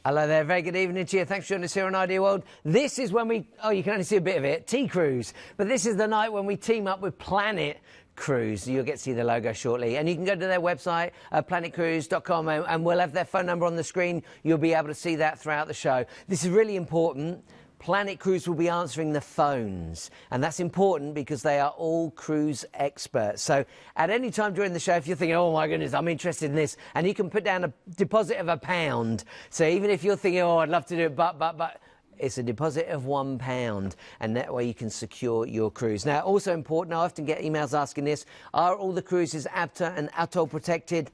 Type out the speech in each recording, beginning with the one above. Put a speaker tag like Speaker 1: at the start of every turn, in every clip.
Speaker 1: Hello there, very good evening to you. Thanks for joining us here on Idea World. This is when we, you can only see a bit of it, T-Cruise. But this is the night when we team up with Planet Cruise. You'll get to see the logo shortly. And you can go to their website, planetcruise.com, and we'll have their phone number on the screen. You'll be able to see that throughout the show. This is really important. Planet Cruise will be answering the phones, and that's important because they are all cruise experts. So at any time during the show, if you're thinking, oh my goodness, I'm interested in this, and you can put down a deposit of £1. So even if you're thinking, oh, I'd love to do it, but it's a deposit of £1, and that way you can secure your cruise. Now, also important, I often get emails asking this, are all the cruises ABTA and ATOL protected?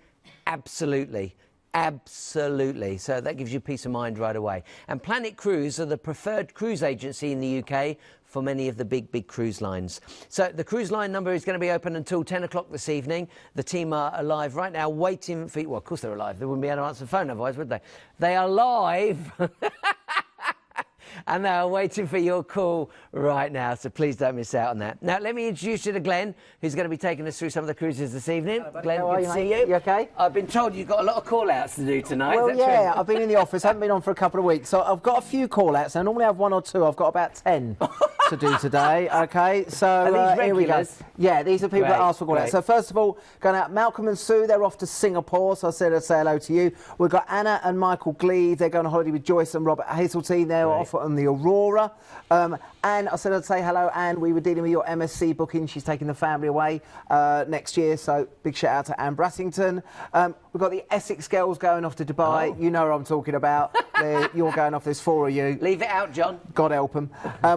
Speaker 1: Absolutely. Absolutely. So that gives you peace of mind right away. And Planet Cruise are the preferred cruise agency in the UK for many of the big cruise lines. So the cruise line number is going to be open until 10 o'clock this evening. The team are alive right now waiting for you. Well, of course they're alive. They wouldn't be able to answer the phone otherwise, would they? They are live. And they are waiting for your call right now, so please don't miss out on that. Now, let me introduce you to Glenn, who's going to be taking us through some of the cruises this evening.
Speaker 2: Hello,
Speaker 1: Glenn,
Speaker 2: good
Speaker 1: to see you.
Speaker 2: You okay?
Speaker 1: I've been told you've got a lot of call-outs to do tonight.
Speaker 2: Well, yeah, I've been in the office, haven't been on for a couple of weeks, so I've got a few call-outs. I normally have one or two. I've got about 10 to do today, okay? So here we go. Yeah, these are people that ask for call-outs. So first of all, going out, Malcolm and Sue, they're off to Singapore, so I said I'd say hello to you. We've got Anna and Michael Gleave, they're going on holiday with Joyce and Robert Hazeltine, they're off on the Aurora. And I said I'd say hello, Anne. We were dealing with your MSC booking. She's taking the family away next year, so big shout out to Anne Brassington. We've got the Essex girls going off to Dubai. Oh. You know what I'm talking about. You're going off, there's 4 of you.
Speaker 1: Leave it out, John.
Speaker 2: God help them.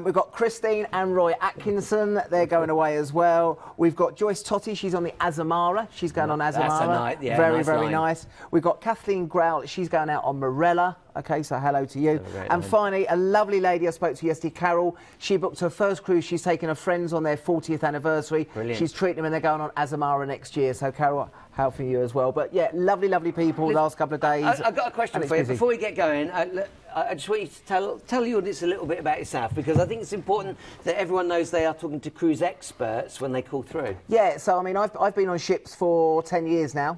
Speaker 2: We've got Christine and Roy Atkinson. They're going away as well. We've got Joyce Totty. She's on the Azamara. She's going on Azamara. That's a night, yeah. Very nice. We've got Kathleen Growl. She's going out on Marella. Okay, so hello to you. And finally, a lovely lady I spoke to yesterday, Carol. She booked her first cruise. She's taking her friends on their 40th anniversary. Brilliant. She's treating them and they're going on Azamara next year. So, Carol, helping you as well. But, yeah, lovely people the last couple of days.
Speaker 1: I've got a question for you. Before we get going, I just want you to tell the audience a little bit about yourself, because I think it's important that everyone knows they are talking to cruise experts when they call through. Yeah,
Speaker 2: so, I mean, I've been on ships for 10 years now,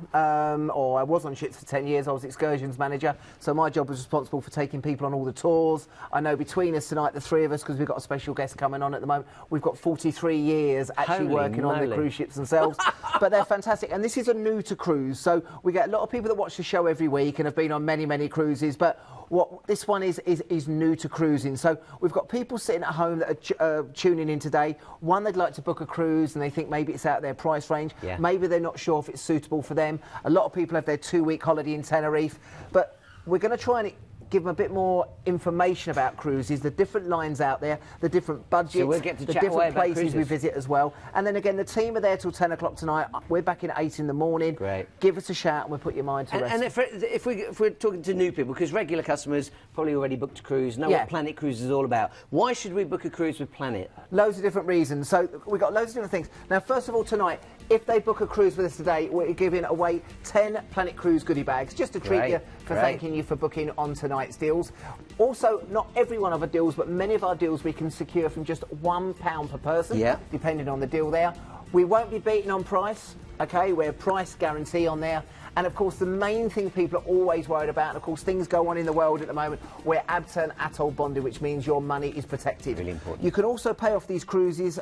Speaker 2: or I was on ships for 10 years. I was excursions manager, so my job was responsible for taking people on all the tours. I know between us tonight, the three of us, because we've got a special guest coming on at the moment, we've got 43 years actually working on the cruise ships themselves. But they're fantastic, and this is a new to cruise, so we get a lot of people that watch the show every week and have been on many cruises, but what this one is new to cruising. So we've got people sitting at home that are tuning in today. One, they'd like to book a cruise and they think maybe it's out of their price range. Yeah. Maybe they're not sure if it's suitable for them. A lot of people have their 2-week holiday in Tenerife. But we're going to try and give them a bit more information about cruises, the different lines out there, the different budgets,
Speaker 1: so we'll get to
Speaker 2: the different places we visit as well. And then again, the team are there till 10 o'clock tonight. We're back in at 8 in the morning.
Speaker 1: Great.
Speaker 2: Give us a shout and we'll put your mind to rest.
Speaker 1: And if we're talking to new people, because regular customers probably already booked a cruise, know what Planet Cruise is all about. Why should we book a cruise with Planet?
Speaker 2: Loads of different reasons. So we've got loads of different things. Now, first of all, tonight, if they book a cruise with us today, we're giving away 10 Planet Cruise goodie bags, just to treat you for thanking you for booking on tonight's deals. Also, not every one of our deals, but many of our deals we can secure from just £1 per person, depending on the deal there. We won't be beaten on price, okay? We're price guarantee on there. And, of course, the main thing people are always worried about, and, of course, things go on in the world at the moment, we're ABTA and ATOL bonded, which means your money is protected.
Speaker 1: Really important.
Speaker 2: You can also pay off these cruises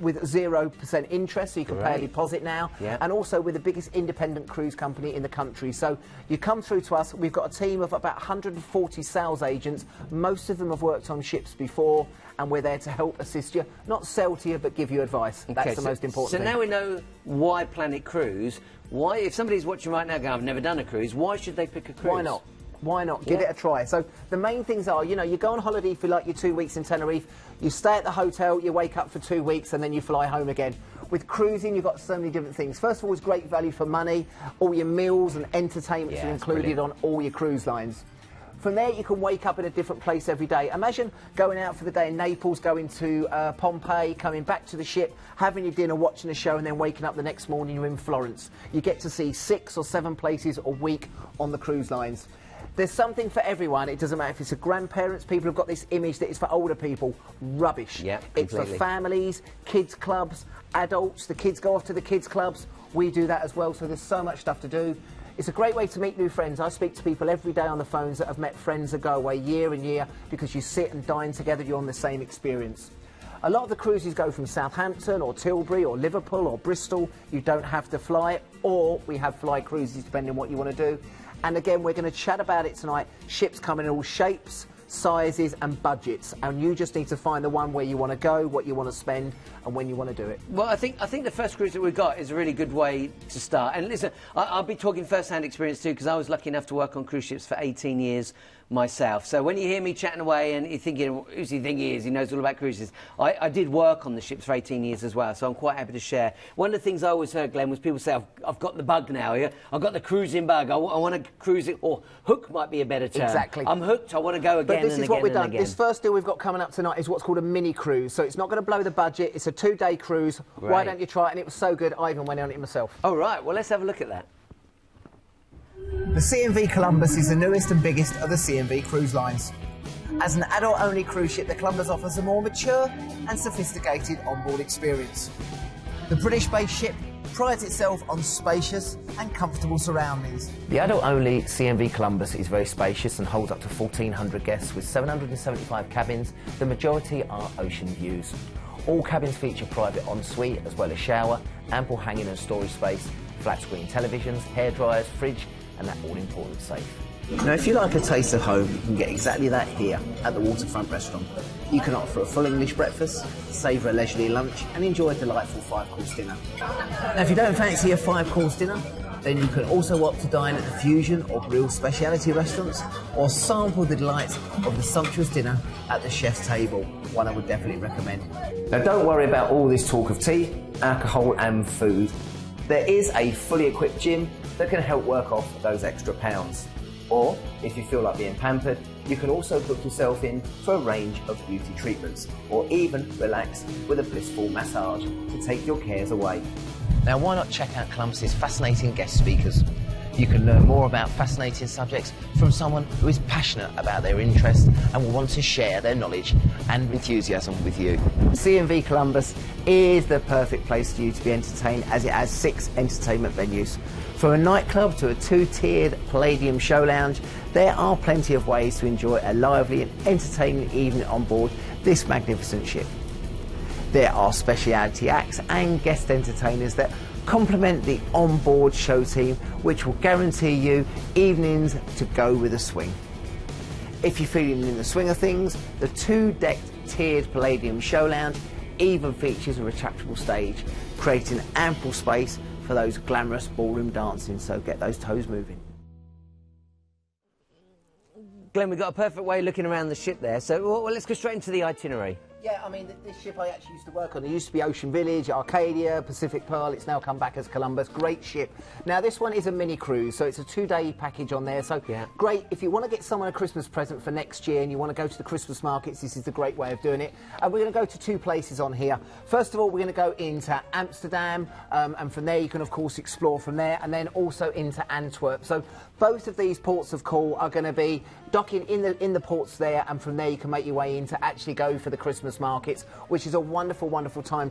Speaker 2: with 0% interest, so you can pay a deposit now, and also with the biggest independent cruise company in the country. So you come through to us, we've got a team of about 140 sales agents. Most of them have worked on ships before, and we're there to help assist you, not sell to you, but give you advice. That's the most important thing.
Speaker 1: So now we know why Planet Cruise. Why, if somebody's watching right now going, I've never done a cruise, why should they pick a cruise?
Speaker 2: Why not? Why not? Give it a try. So the main things are, you know, you go on holiday for like your 2 weeks in Tenerife, you stay at the hotel, you wake up for 2 weeks and then you fly home again. With cruising, you've got so many different things. First of all, it's great value for money. All your meals and entertainments are included on all your cruise lines. From there, you can wake up in a different place every day. Imagine going out for the day in Naples, going to Pompeii, coming back to the ship, having your dinner, watching a show, and then waking up the next morning, you're in Florence. You get to see 6 or 7 places a week on the cruise lines. There's something for everyone. It doesn't matter if it's a grandparents. People have got this image that it's for older people. Rubbish.
Speaker 1: Yeah,
Speaker 2: it's for families, kids clubs, adults. The kids go off to the kids clubs. We do that as well, so there's so much stuff to do. It's a great way to meet new friends. I speak to people every day on the phones that have met friends that go away year and year because you sit and dine together, you're on the same experience. A lot of the cruises go from Southampton or Tilbury or Liverpool or Bristol. You don't have to fly, or we have fly cruises depending on what you want to do. And again, we're going to chat about it tonight. Ships come in all shapes, sizes and budgets, and you just need to find the one where you want to go, what you want to spend and when you want to do it.
Speaker 1: Well, I think the first cruise that we've got is a really good way to start. And listen, I'll be talking first-hand experience too, because I was lucky enough to work on cruise ships for 18 years myself. So when you hear me chatting away and you're thinking, who's he think he is? He knows all about cruises. I did work on the ships for 18 years as well, so I'm quite happy to share. One of the things I always heard, Glenn, was people say, I've got the bug now, yeah? I've got the cruising bug. I want to cruise it, or hook might be a better term.
Speaker 2: Exactly.
Speaker 1: I'm hooked. I want to go again and again and again.
Speaker 2: But this is what we've done. This first deal we've got coming up tonight is what's called a mini cruise. So it's not going to blow the budget. It's a 2-day cruise.
Speaker 1: Right.
Speaker 2: Why don't you try it? And it was so good, I even went on it myself.
Speaker 1: All right, well, let's have a look at that.
Speaker 2: The CMV Columbus is the newest and biggest of the CMV cruise lines. As an adult-only cruise ship, the Columbus offers a more mature and sophisticated onboard experience. The British-based ship prides itself on spacious and comfortable surroundings. The adult-only CMV Columbus is very spacious and holds up to 1,400 guests with 775 cabins. The majority are ocean views. All cabins feature private ensuite as well as shower, ample hanging and storage space, flat-screen televisions, hairdryers, fridge and that all-important safe.
Speaker 3: Now, if you like a taste of home, you can get exactly that here at the Waterfront Restaurant. You can opt for a full English breakfast, savour a leisurely lunch and enjoy a delightful 5-course dinner. Now, if you don't fancy a 5-course dinner, then you can also opt to dine at the Fusion or Grill speciality restaurants, or sample the delights of the sumptuous dinner at the chef's table, one I would definitely recommend. Now, don't worry about all this talk of tea, alcohol and food. There is a fully equipped gym that can help work off those extra pounds. Or, if you feel like being pampered, you can also book yourself in for a range of beauty treatments, or even relax with a blissful massage to take your cares away. Now, why not check out Columbus's fascinating guest speakers? You can learn more about fascinating subjects from someone who is passionate about their interest and will want to share their knowledge and enthusiasm with you. CMV Columbus is the perfect place for you to be entertained, as it has 6 entertainment venues. From a nightclub to a 2-tiered Palladium show lounge, there are plenty of ways to enjoy a lively and entertaining evening on board this magnificent ship. There are speciality acts and guest entertainers that complement the on-board show team, which will guarantee you evenings to go with a swing. If you're feeling in the swing of things, the 2-decked tiered Palladium show lounge even features a retractable stage, creating ample space for those glamorous ballroom dancing, so get those toes moving.
Speaker 1: Glenn, we've got a perfect way of looking around the ship there, so well, let's go straight into the itinerary.
Speaker 2: Yeah, I mean, this ship I actually used to work on. It used to be Ocean Village, Arcadia, Pacific Pearl. It's now come back as Columbus. Great ship. Now, this one is a mini cruise, so it's a 2-day package on there. So, yeah, great. If you want to get someone a Christmas present for next year and you want to go to the Christmas markets, this is the great way of doing it. And we're going to go to 2 places on here. First of all, we're going to go into Amsterdam, and from there you can, of course, explore from there, and then also into Antwerp. So both of these ports of call are going to be docking in the ports there, and from there you can make your way in to actually go for the Christmas markets, which is a wonderful, wonderful time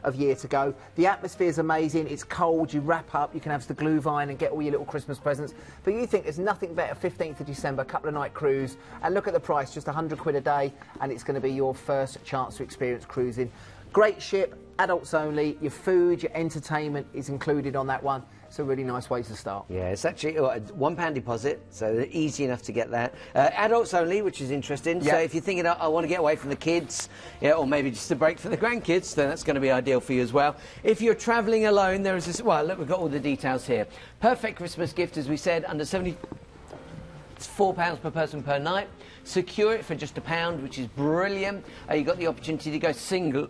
Speaker 2: of year to go. The atmosphere is amazing. It's cold. You wrap up. You can have the glühwein and get all your little Christmas presents. But you think there's nothing better. 15th of December, couple of night cruise, and look at the price, just £100 a day, and it's going to be your first chance to experience cruising. Great ship, adults only. Your food, your entertainment is included on that one. It's a really nice way to start.
Speaker 1: Yeah, it's actually a £1 deposit, so easy enough to get that. Adults only, which is interesting. Yep. So if you're thinking, I want to get away from the kids, yeah, or maybe just a break for the grandkids, then that's going to be ideal for you as well. If you're travelling alone, there is this. Well, look, we've got all the details here. Perfect Christmas gift, as we said, under 70. It's £4 per person per night. Secure it for just £1, which is brilliant. You've got the opportunity to go single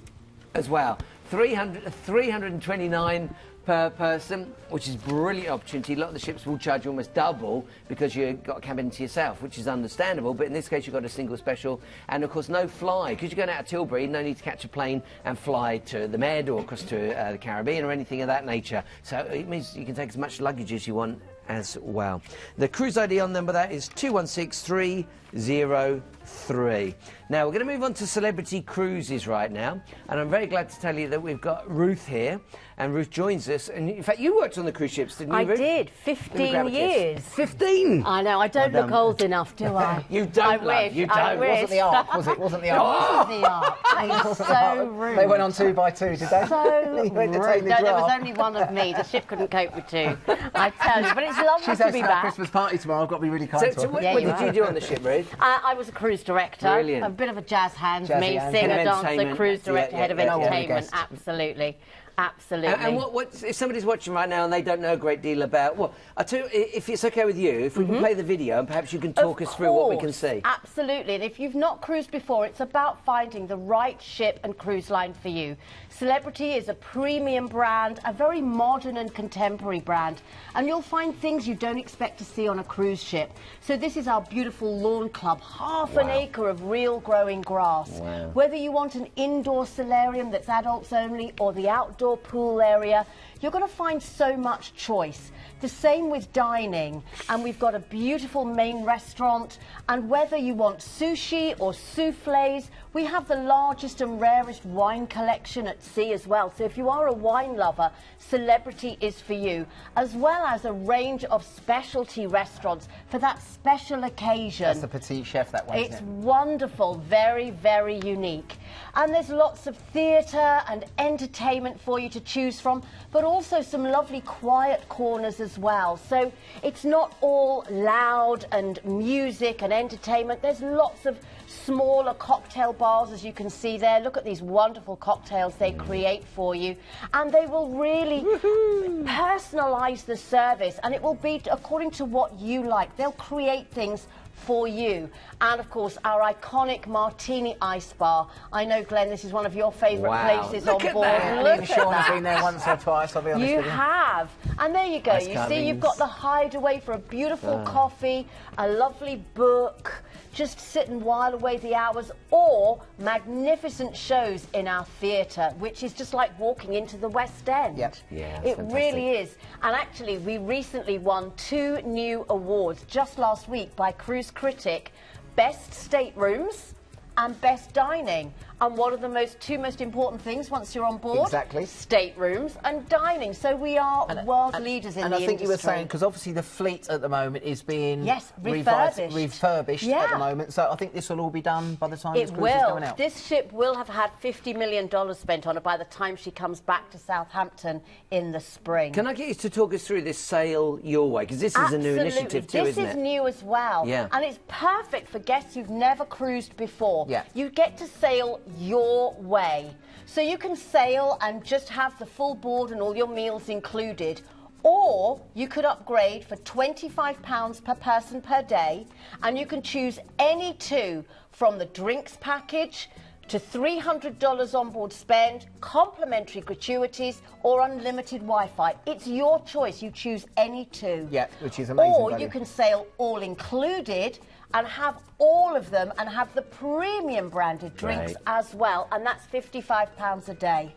Speaker 1: as well. 329 per person, which is a brilliant opportunity. A lot of the ships will charge you almost double because you've got a cabin to yourself, which is understandable, but in this case you've got a single special, and of course no fly, because you're going out of Tilbury, no need to catch a plane and fly to the Med or across to the Caribbean or anything of that nature, so it means you can take as much luggage as you want as well. The cruise ID on number that is 2163 03. Now, we're going to move on to celebrity cruises right now, and I'm very glad to tell you that we've got Ruth here, and Ruth joins us. And in fact, you worked on the cruise ships, didn't you,
Speaker 4: I
Speaker 1: Ruth?
Speaker 4: did, 15 years.
Speaker 1: 15?
Speaker 4: I know, I don't look old enough, do I?
Speaker 1: You don't,
Speaker 4: I
Speaker 1: love,
Speaker 4: wish,
Speaker 1: you
Speaker 4: I
Speaker 1: don't.
Speaker 4: wish.
Speaker 2: Wasn't the arc, was it? Wasn't the arc?
Speaker 4: Wasn't the arc. That is so rude.
Speaker 2: They went on 2 by 2, did they?
Speaker 4: So
Speaker 2: You
Speaker 4: rude.
Speaker 2: entertained the
Speaker 4: No, there was
Speaker 2: draft.
Speaker 4: only one of me. The ship couldn't cope with 2. I tell you, but it's lovely
Speaker 2: She's
Speaker 4: to be
Speaker 2: hosting our
Speaker 4: back.
Speaker 2: Christmas party tomorrow. I've got to be really kind to
Speaker 1: So
Speaker 2: her.
Speaker 1: what,
Speaker 4: Yeah,
Speaker 1: what
Speaker 4: you
Speaker 1: did you
Speaker 4: are.
Speaker 1: do on the ship, Ruth?
Speaker 4: I was a cruise director.
Speaker 1: Brilliant.
Speaker 4: A bit of a jazz hand,
Speaker 2: Jazzy
Speaker 4: me,
Speaker 2: hand.
Speaker 4: singer,
Speaker 1: Head of
Speaker 4: dancer,
Speaker 1: entertainment.
Speaker 4: cruise director,
Speaker 1: Yeah,
Speaker 4: head of
Speaker 1: yeah, yeah.
Speaker 4: entertainment.
Speaker 2: Guest.
Speaker 4: Absolutely. Absolutely.
Speaker 1: And if somebody's watching right now and they don't know a great deal about, well, I'll tell you, if it's okay with you, if we can play the video and perhaps you can talk us through what we can see.
Speaker 4: Absolutely. And if you've not cruised before, it's about finding the right ship and cruise line for you. Celebrity is a premium brand, a very modern and contemporary brand, and you'll find things you don't expect to see on a cruise ship. So this is our beautiful lawn club, half an acre of real growing grass.
Speaker 1: Wow.
Speaker 4: Whether you want an indoor solarium that's adults only or the outdoor pool area, you're going to find so much choice. The same with dining, and we've got a beautiful main restaurant, and whether you want sushi or soufflés, we have the largest and rarest wine collection at sea as well. So if you are a wine lover, Celebrity is for you, as well as a range of specialty restaurants for that special occasion.
Speaker 2: That's the petite chef, that one,
Speaker 4: It's
Speaker 2: isn't it?
Speaker 4: wonderful, very, very unique. And there's lots of theatre and entertainment for you to choose from, but also some lovely quiet corners as well. So it's not all loud and music and entertainment. There's lots of smaller cocktail bars, as you can see there. Look at these wonderful cocktails they create for you. And they will really personalise the service, and it will be according to what you like. They'll create things for you. And of course, our iconic Martini Ice Bar. I know, Glenn, this is one of your favourite
Speaker 1: Wow.
Speaker 4: places
Speaker 1: Look
Speaker 4: on
Speaker 1: at
Speaker 4: board.
Speaker 1: that.
Speaker 2: Me
Speaker 4: Look
Speaker 2: and
Speaker 4: at
Speaker 2: Sean have
Speaker 4: that.
Speaker 2: been there once or twice, I'll be honest
Speaker 4: You
Speaker 2: with you.
Speaker 4: have. And there you go.
Speaker 1: Ice
Speaker 4: You
Speaker 1: carvings.
Speaker 4: see, you've got the hideaway for a beautiful coffee, a lovely book, just sit and while away the hours, or magnificent shows in our theatre, which is just like walking into the West End.
Speaker 2: Yep.
Speaker 1: Yeah,
Speaker 4: It
Speaker 1: fantastic.
Speaker 4: really is. And actually, we recently won 2 new awards just last week by Cruise Critic, Best Staterooms and Best Dining. And what are the two most important things once you're on board?
Speaker 2: Exactly.
Speaker 4: Staterooms and dining. So we are world leaders in the
Speaker 2: And I think
Speaker 4: industry.
Speaker 2: you were saying, because obviously the fleet at the moment is being refurbished
Speaker 4: Yeah.
Speaker 2: at the moment, so I think this will all be done by the time this
Speaker 4: It
Speaker 2: cruise is
Speaker 4: will.
Speaker 2: going out.
Speaker 4: This ship will have had $50 million spent on it by the time she comes back to Southampton in the spring.
Speaker 1: Can I get you to talk us through this Sail Your Way? Because this is a new initiative too,
Speaker 4: This
Speaker 1: isn't
Speaker 4: is
Speaker 1: it?
Speaker 4: new as well.
Speaker 1: Yeah.
Speaker 4: And it's perfect for guests who've never cruised before.
Speaker 2: Yeah.
Speaker 4: You get to sail your way. So you can sail and just have the full board and all your meals included. Or you could upgrade for £25 per person per day, and you can choose any 2 from the drinks package to $300 onboard spend, complimentary gratuities, or unlimited Wi-Fi. It's your choice. You choose any 2.
Speaker 2: Yeah, which is amazing
Speaker 4: Or
Speaker 2: value.
Speaker 4: you can sail all included and have all of them and have the premium branded drinks
Speaker 1: Great.
Speaker 4: as well, and that's £55 a day.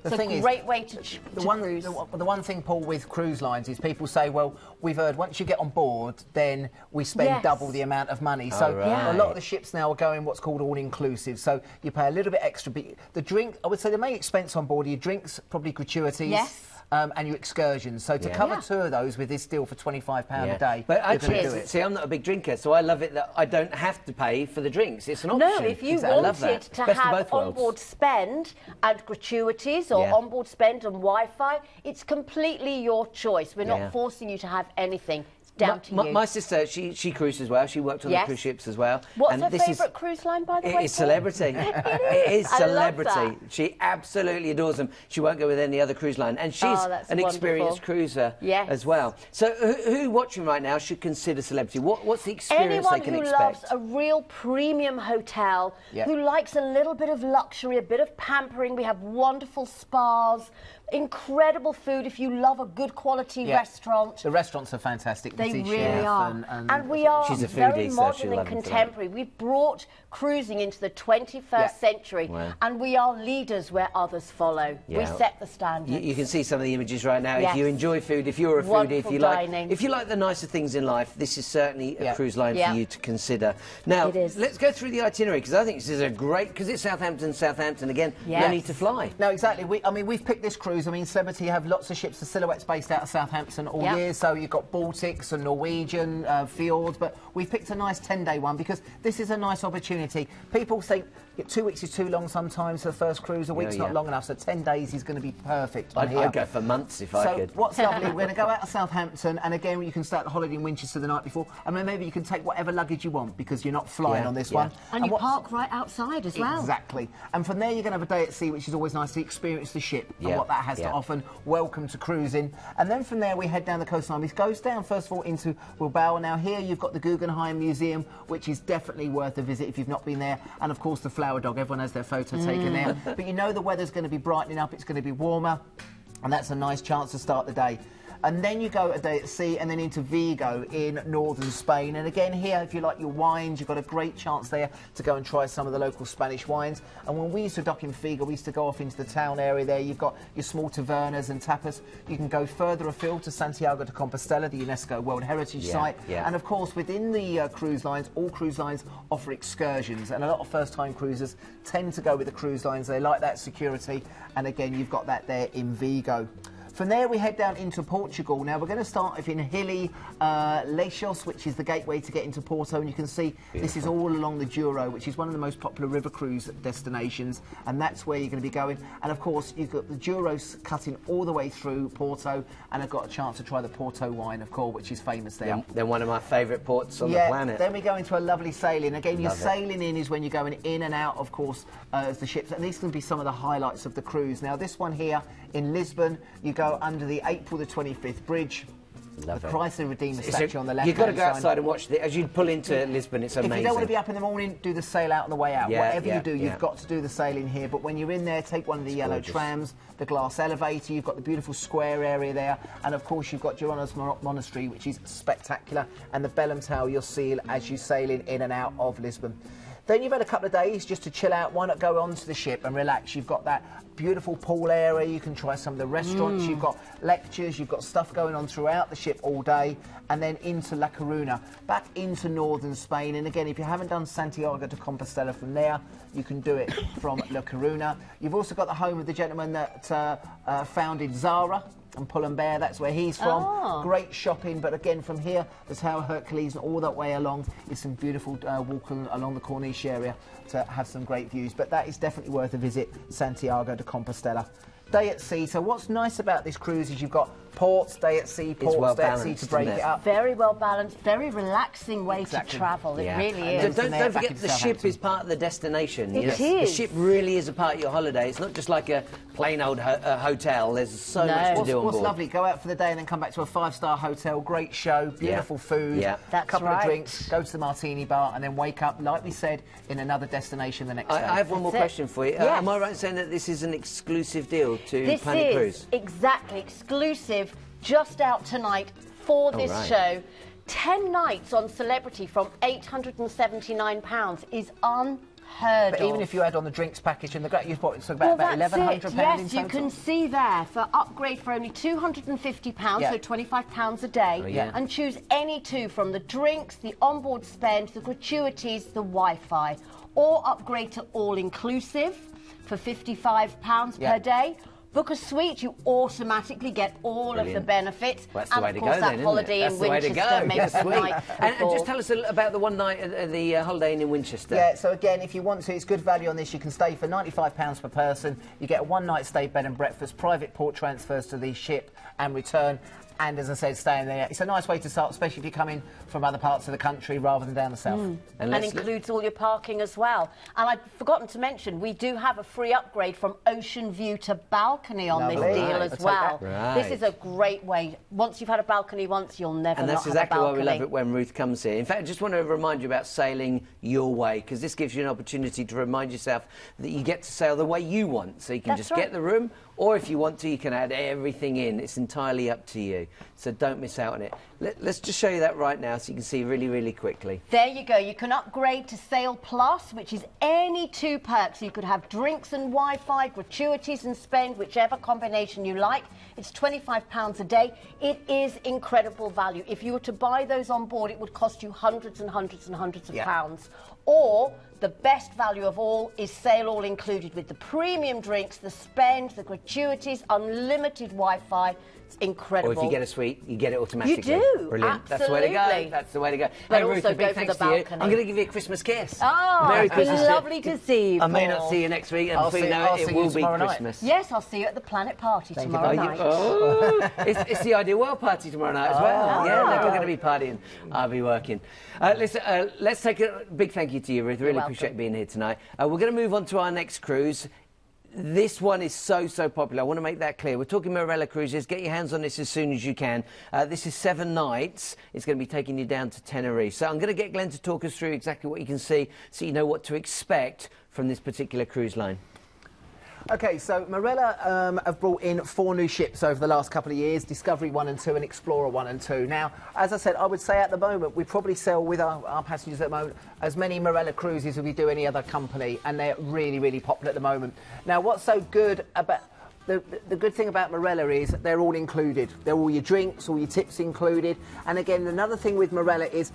Speaker 2: The
Speaker 4: It's
Speaker 2: thing
Speaker 4: a
Speaker 2: is,
Speaker 4: great way to cruise.
Speaker 2: The one thing, Paul, with cruise lines is people say, well, we've heard once you get on board, then we spend
Speaker 4: Yes.
Speaker 2: double the amount of money. So
Speaker 1: right.
Speaker 2: a lot of the ships now are going what's called all-inclusive. So you pay a little bit extra. But the drink, I would say the main expense on board are your drinks, probably gratuities.
Speaker 4: Yes.
Speaker 2: And your excursions. So to
Speaker 1: Yeah.
Speaker 2: cover
Speaker 4: Yeah.
Speaker 2: 2 of those with this deal for £25 a day,
Speaker 1: But
Speaker 2: you're gonna
Speaker 1: actually,
Speaker 2: do it.
Speaker 1: see, I'm not a big drinker, so I love it that I don't have to pay for the drinks. It's an option.
Speaker 4: No, if you
Speaker 1: I love
Speaker 4: wanted
Speaker 1: that.
Speaker 4: to
Speaker 1: Best of
Speaker 4: have
Speaker 1: both worlds.
Speaker 4: onboard spend and gratuities or
Speaker 1: Yeah.
Speaker 4: onboard spend and Wi-Fi, it's completely your choice. We're
Speaker 1: Yeah.
Speaker 4: not forcing you to have anything. It's down to you.
Speaker 1: My sister, she cruised as well. She worked on the
Speaker 4: Yes.
Speaker 1: cruise ships as well.
Speaker 4: What's
Speaker 1: and
Speaker 4: her
Speaker 1: this
Speaker 4: favourite cruise line, by the way?
Speaker 1: It is
Speaker 4: Paul?
Speaker 1: Celebrity. It is
Speaker 4: I love
Speaker 1: Celebrity.
Speaker 4: that.
Speaker 1: She absolutely adores them. She won't go with any other cruise line. And she's
Speaker 4: Oh, that's
Speaker 1: an experienced
Speaker 4: wonderful.
Speaker 1: cruiser
Speaker 4: Yes.
Speaker 1: as well. So who watching right now should consider Celebrity? What's the experience
Speaker 4: Anyone
Speaker 1: they can
Speaker 4: who
Speaker 1: expect?
Speaker 4: loves a real premium hotel,
Speaker 2: Yeah.
Speaker 4: who likes a little bit of luxury, a bit of pampering. We have wonderful spas, incredible food if you love a good quality
Speaker 2: Yeah.
Speaker 4: restaurant.
Speaker 2: The restaurants are fantastic.
Speaker 4: They
Speaker 2: celebrity
Speaker 4: really
Speaker 2: chef
Speaker 4: are.
Speaker 2: and
Speaker 4: We are
Speaker 1: She's a
Speaker 4: very
Speaker 1: foodie, so
Speaker 4: modern
Speaker 1: she'll
Speaker 4: and
Speaker 1: love them for that.
Speaker 4: contemporary. We've brought cruising into the 21st century,
Speaker 1: Wow.
Speaker 4: and we are leaders where others follow. We
Speaker 1: Yeah.
Speaker 4: set the standard.
Speaker 1: You can see some of the images right now.
Speaker 4: Yes.
Speaker 1: If you enjoy food, if you're a foodie,
Speaker 4: Wonderful dining.
Speaker 1: if you like the nicer things in life, this is certainly a cruise line
Speaker 4: Yeah.
Speaker 1: for you to consider. Now,
Speaker 4: It is.
Speaker 1: let's go through the itinerary, because I think this is a great, because it's Southampton again.
Speaker 4: Yes.
Speaker 1: No need to fly.
Speaker 2: No, exactly. We've picked this cruise. I mean, Celebrity have lots of ships. The Silhouette's based out of Southampton all
Speaker 4: Yeah.
Speaker 2: year, so you've got Baltics and Norwegian fjords, but we've picked a nice 10-day one because this is a nice opportunity. People think 2 weeks is too long sometimes for the first cruise, a week's not long enough, so 10 days is going to be perfect on here.
Speaker 1: I'd go for months if I could.
Speaker 2: What's lovely, we're going to go out of Southampton, and again, you can stay at the Holiday in Winchester the night before, and then maybe you can take whatever luggage you want because you're not flying on this one.
Speaker 4: And you
Speaker 2: what's-
Speaker 4: park right outside as well.
Speaker 2: Exactly. And from there, you're going to have a day at sea, which is always nice to experience the ship and
Speaker 1: Yeah,
Speaker 2: what that has to
Speaker 1: yeah.
Speaker 2: offer. Welcome to cruising. And then from there, we head down the coastline. It goes down, first of all, into Bilbao. Now, here you've got the Guggenheim Museum, which is definitely worth a visit if you've not been there. And, of course, the Flower Dog. Everyone has their photo taken there. But you know the weather's going to be brightening up. It's going to be warmer. And that's a nice chance to start the day. And then you go a day at sea and then into Vigo in northern Spain. And again here, if you like your wines, you've got a great chance there to go and try some of the local Spanish wines. And when we used to dock in Vigo, we used to go off into the town area there. You've got your small tavernas and tapas. You can go further afield to Santiago de Compostela, the UNESCO World Heritage Site.
Speaker 1: Yeah.
Speaker 2: And of course, within the cruise lines, all cruise lines offer excursions. And a lot of first-time cruisers tend to go with the cruise lines. They like that security. And again, you've got that there in Vigo. From there, we head down into Portugal. Now, we're going to start off in Hilly Leixos, which is the gateway to get into Porto. And you can see this is all along the Douro, which is one of the most popular river cruise destinations. And that's where you're going to be going. And, of course, you've got the Douro's cutting all the way through Porto. And I've got a chance to try the Porto wine, of course, which is famous there.
Speaker 1: Yeah, they're one of my favourite ports on the planet.
Speaker 2: Then we go into a lovely sailing. Again, your
Speaker 1: Love it.
Speaker 2: sailing in is when you're going in and out, of course, as the ships. And these can be some of the highlights of the cruise. Now, this one here in Lisbon, you go under the April the 25th bridge.
Speaker 1: Love
Speaker 2: the
Speaker 1: it.
Speaker 2: Christ the Redeemer
Speaker 1: So
Speaker 2: statue on the left.
Speaker 1: You've got to go outside and watch as you pull into Lisbon. It's amazing.
Speaker 2: If you don't want to be up in the morning, do the sail out on the way out.
Speaker 1: Yeah,
Speaker 2: Whatever
Speaker 1: yeah,
Speaker 2: you do,
Speaker 1: yeah.
Speaker 2: you've got to do the sailing here. But when you're in there, take one of the yellow
Speaker 1: gorgeous.
Speaker 2: trams, the glass elevator. You've got the beautiful square area there, and of course you've got Gerona's Monastery, which is spectacular, and the Bellum Tower you'll see as you're sailing in and out of Lisbon. Then you've had a couple of days just to chill out. Why not go onto the ship and relax? You've got that beautiful pool area. You can try some of the restaurants. You've got lectures. You've got stuff going on throughout the ship all day. And then into La Coruna, back into northern Spain. And again, if you haven't done Santiago de Compostela from there, you can do it from La Coruna. You've also got the home of the gentleman that founded Zara and Pull and Bear. That's where he's from.
Speaker 4: Oh.
Speaker 2: Great shopping, but again from here, the Tower Hercules and all that way along is some beautiful walking along the Corniche area to have some great views. But that is definitely worth a visit, Santiago de Compostela. Day at sea. So what's nice about this cruise is you've got ports, day at sea, ports,
Speaker 1: well
Speaker 2: day at sea
Speaker 1: balanced,
Speaker 2: to break
Speaker 1: isn't
Speaker 2: it
Speaker 1: it?
Speaker 2: up.
Speaker 4: Very well balanced, very relaxing way
Speaker 2: Exactly.
Speaker 4: to travel. It
Speaker 1: Yeah.
Speaker 4: really
Speaker 2: And
Speaker 4: is.
Speaker 2: then-
Speaker 1: Don't
Speaker 2: back
Speaker 1: forget
Speaker 2: into
Speaker 1: the ship
Speaker 2: Southampton.
Speaker 1: is part of the destination.
Speaker 4: It
Speaker 1: The
Speaker 4: is.
Speaker 1: ship really is a part of your holiday. It's not just like a plain old hotel. There's so
Speaker 4: No.
Speaker 1: much to do on
Speaker 2: What's
Speaker 1: board.
Speaker 2: lovely, go out for the day and then come back to a 5-star hotel, great show, beautiful food,
Speaker 1: Yeah.
Speaker 4: That's
Speaker 2: couple
Speaker 4: right.
Speaker 2: of drinks, go to the martini bar and then wake up, like we said, in another destination the next day.
Speaker 1: I have one more
Speaker 4: That's it.
Speaker 1: question for you.
Speaker 4: Yes.
Speaker 1: Am I right in saying that this is an exclusive deal to
Speaker 4: This
Speaker 1: Planet
Speaker 4: is
Speaker 1: Cruise?
Speaker 4: exactly exclusive, just out tonight for this
Speaker 1: right.
Speaker 4: show. 10 nights on Celebrity from £879 is unheard
Speaker 2: But
Speaker 4: of.
Speaker 2: even if you add on the drinks package and the great, you've got about
Speaker 4: that's
Speaker 2: £1,100
Speaker 4: it.
Speaker 2: in
Speaker 4: Yes,
Speaker 2: total.
Speaker 4: you can see there for upgrade for only £250,
Speaker 2: Yeah.
Speaker 4: so £25 a day,
Speaker 1: yeah.
Speaker 4: and choose any two from the drinks, the onboard spend, the gratuities, the Wi-Fi, or upgrade to all-inclusive for £55
Speaker 2: Yeah.
Speaker 4: per day. Book a suite, you automatically get all of the
Speaker 1: Brilliant.
Speaker 4: benefits.
Speaker 1: Well, that's the
Speaker 4: and
Speaker 1: way
Speaker 4: of
Speaker 1: to
Speaker 4: course
Speaker 1: go
Speaker 4: that
Speaker 1: then, isn't
Speaker 4: holiday
Speaker 1: it? That's
Speaker 4: in
Speaker 1: the way to
Speaker 4: Winchester,
Speaker 1: go.
Speaker 4: maybe
Speaker 1: Yes,
Speaker 4: the
Speaker 1: sweet.
Speaker 4: night
Speaker 1: And
Speaker 4: before.
Speaker 1: just tell us a little about the one night at the Holiday Inn in Winchester.
Speaker 2: Yeah, so again, if you want to, it's good value on this. You can stay for £95 per person. You get a one-night stay, bed and breakfast, private port transfers to the ship and return. And as I said, staying there. It's a nice way to start, especially if you come in from other parts of the country rather than down the south.
Speaker 4: And
Speaker 1: let's-
Speaker 4: includes all your parking as well. And I'd forgotten to mention, we do have a free upgrade from ocean view to balcony on this
Speaker 2: Lovely.
Speaker 4: deal
Speaker 2: Right.
Speaker 4: as
Speaker 2: I'll take
Speaker 4: well.
Speaker 1: that.
Speaker 4: This is a great way. Once you've had a balcony once, you'll never
Speaker 1: And
Speaker 4: not
Speaker 1: that's
Speaker 4: have
Speaker 1: exactly
Speaker 4: a
Speaker 1: why
Speaker 4: balcony.
Speaker 1: we love it when Ruth comes here. In fact, I just want to remind you about sailing your way, because this gives you an opportunity to remind yourself that you get to sail the way you want. So you can
Speaker 4: That's
Speaker 1: just
Speaker 4: right.
Speaker 1: get the room, or if you want to, you can add everything in. It's entirely up to you. So don't miss out on it. Let's just show you that right now so you can see really, really quickly.
Speaker 4: There you go. You can upgrade to Sail Plus, which is any 2 perks. You could have drinks and Wi-Fi, gratuities and spend, whichever combination you like. It's £25 a day. It is incredible value. If you were to buy those on board, it would cost you hundreds and hundreds and hundreds of pounds. Or the best value of all is Sail All Included, with the premium drinks, the spend, the gratuities, unlimited Wi-Fi. It's incredible.
Speaker 1: Or if you get a suite, you get it automatically.
Speaker 4: You do.
Speaker 1: Brilliant.
Speaker 4: Absolutely.
Speaker 1: That's the way to go. That's the way to go.
Speaker 4: But
Speaker 1: Hey, Ruth,
Speaker 4: also
Speaker 1: a big
Speaker 4: go for
Speaker 1: thanks
Speaker 4: the
Speaker 1: to you.
Speaker 4: balcony.
Speaker 1: I'm going to give you a Christmas kiss.
Speaker 4: Oh,
Speaker 1: Merry
Speaker 4: it's been
Speaker 1: Christmas to you.
Speaker 4: lovely to see you,
Speaker 1: I may not
Speaker 4: Paul.
Speaker 1: see you next week, and
Speaker 2: I'll
Speaker 1: before you
Speaker 2: see-
Speaker 1: know
Speaker 2: I'll
Speaker 1: it,
Speaker 2: see
Speaker 1: it
Speaker 2: you
Speaker 1: will be
Speaker 2: tomorrow night.
Speaker 1: Christmas.
Speaker 4: Yes, I'll see you at the Planet Party
Speaker 2: Thank you
Speaker 4: tomorrow
Speaker 2: very
Speaker 4: night.
Speaker 1: Oh, it's the Ideal World party tomorrow night as well. Yeah, we're going to be partying. I'll be working. Listen, let's take a big thank you to you, Ruth. Really
Speaker 4: welcome.
Speaker 1: appreciate being here tonight. We're going to move on to our next cruise. This one is so popular. I want to make that clear. We're talking Marella Cruises. Get your hands on this as soon as you can. This is 7 nights. It's going to be taking you down to Canaries. So I'm going to get Glenn to talk us through exactly what you can see so you know what to expect from this particular cruise line.
Speaker 2: Okay, so Marella have brought in 4 new ships over the last couple of years, Discovery 1 and 2 and Explorer 1 and 2. Now, as I said, I would say at the moment, we probably sell with our passengers at the moment as many Marella cruises as we do any other company, and they're really, really popular at the moment. Now, what's so good about... The good thing about Marella is they're all included. They're all your drinks, all your tips included. And again, another thing with Marella is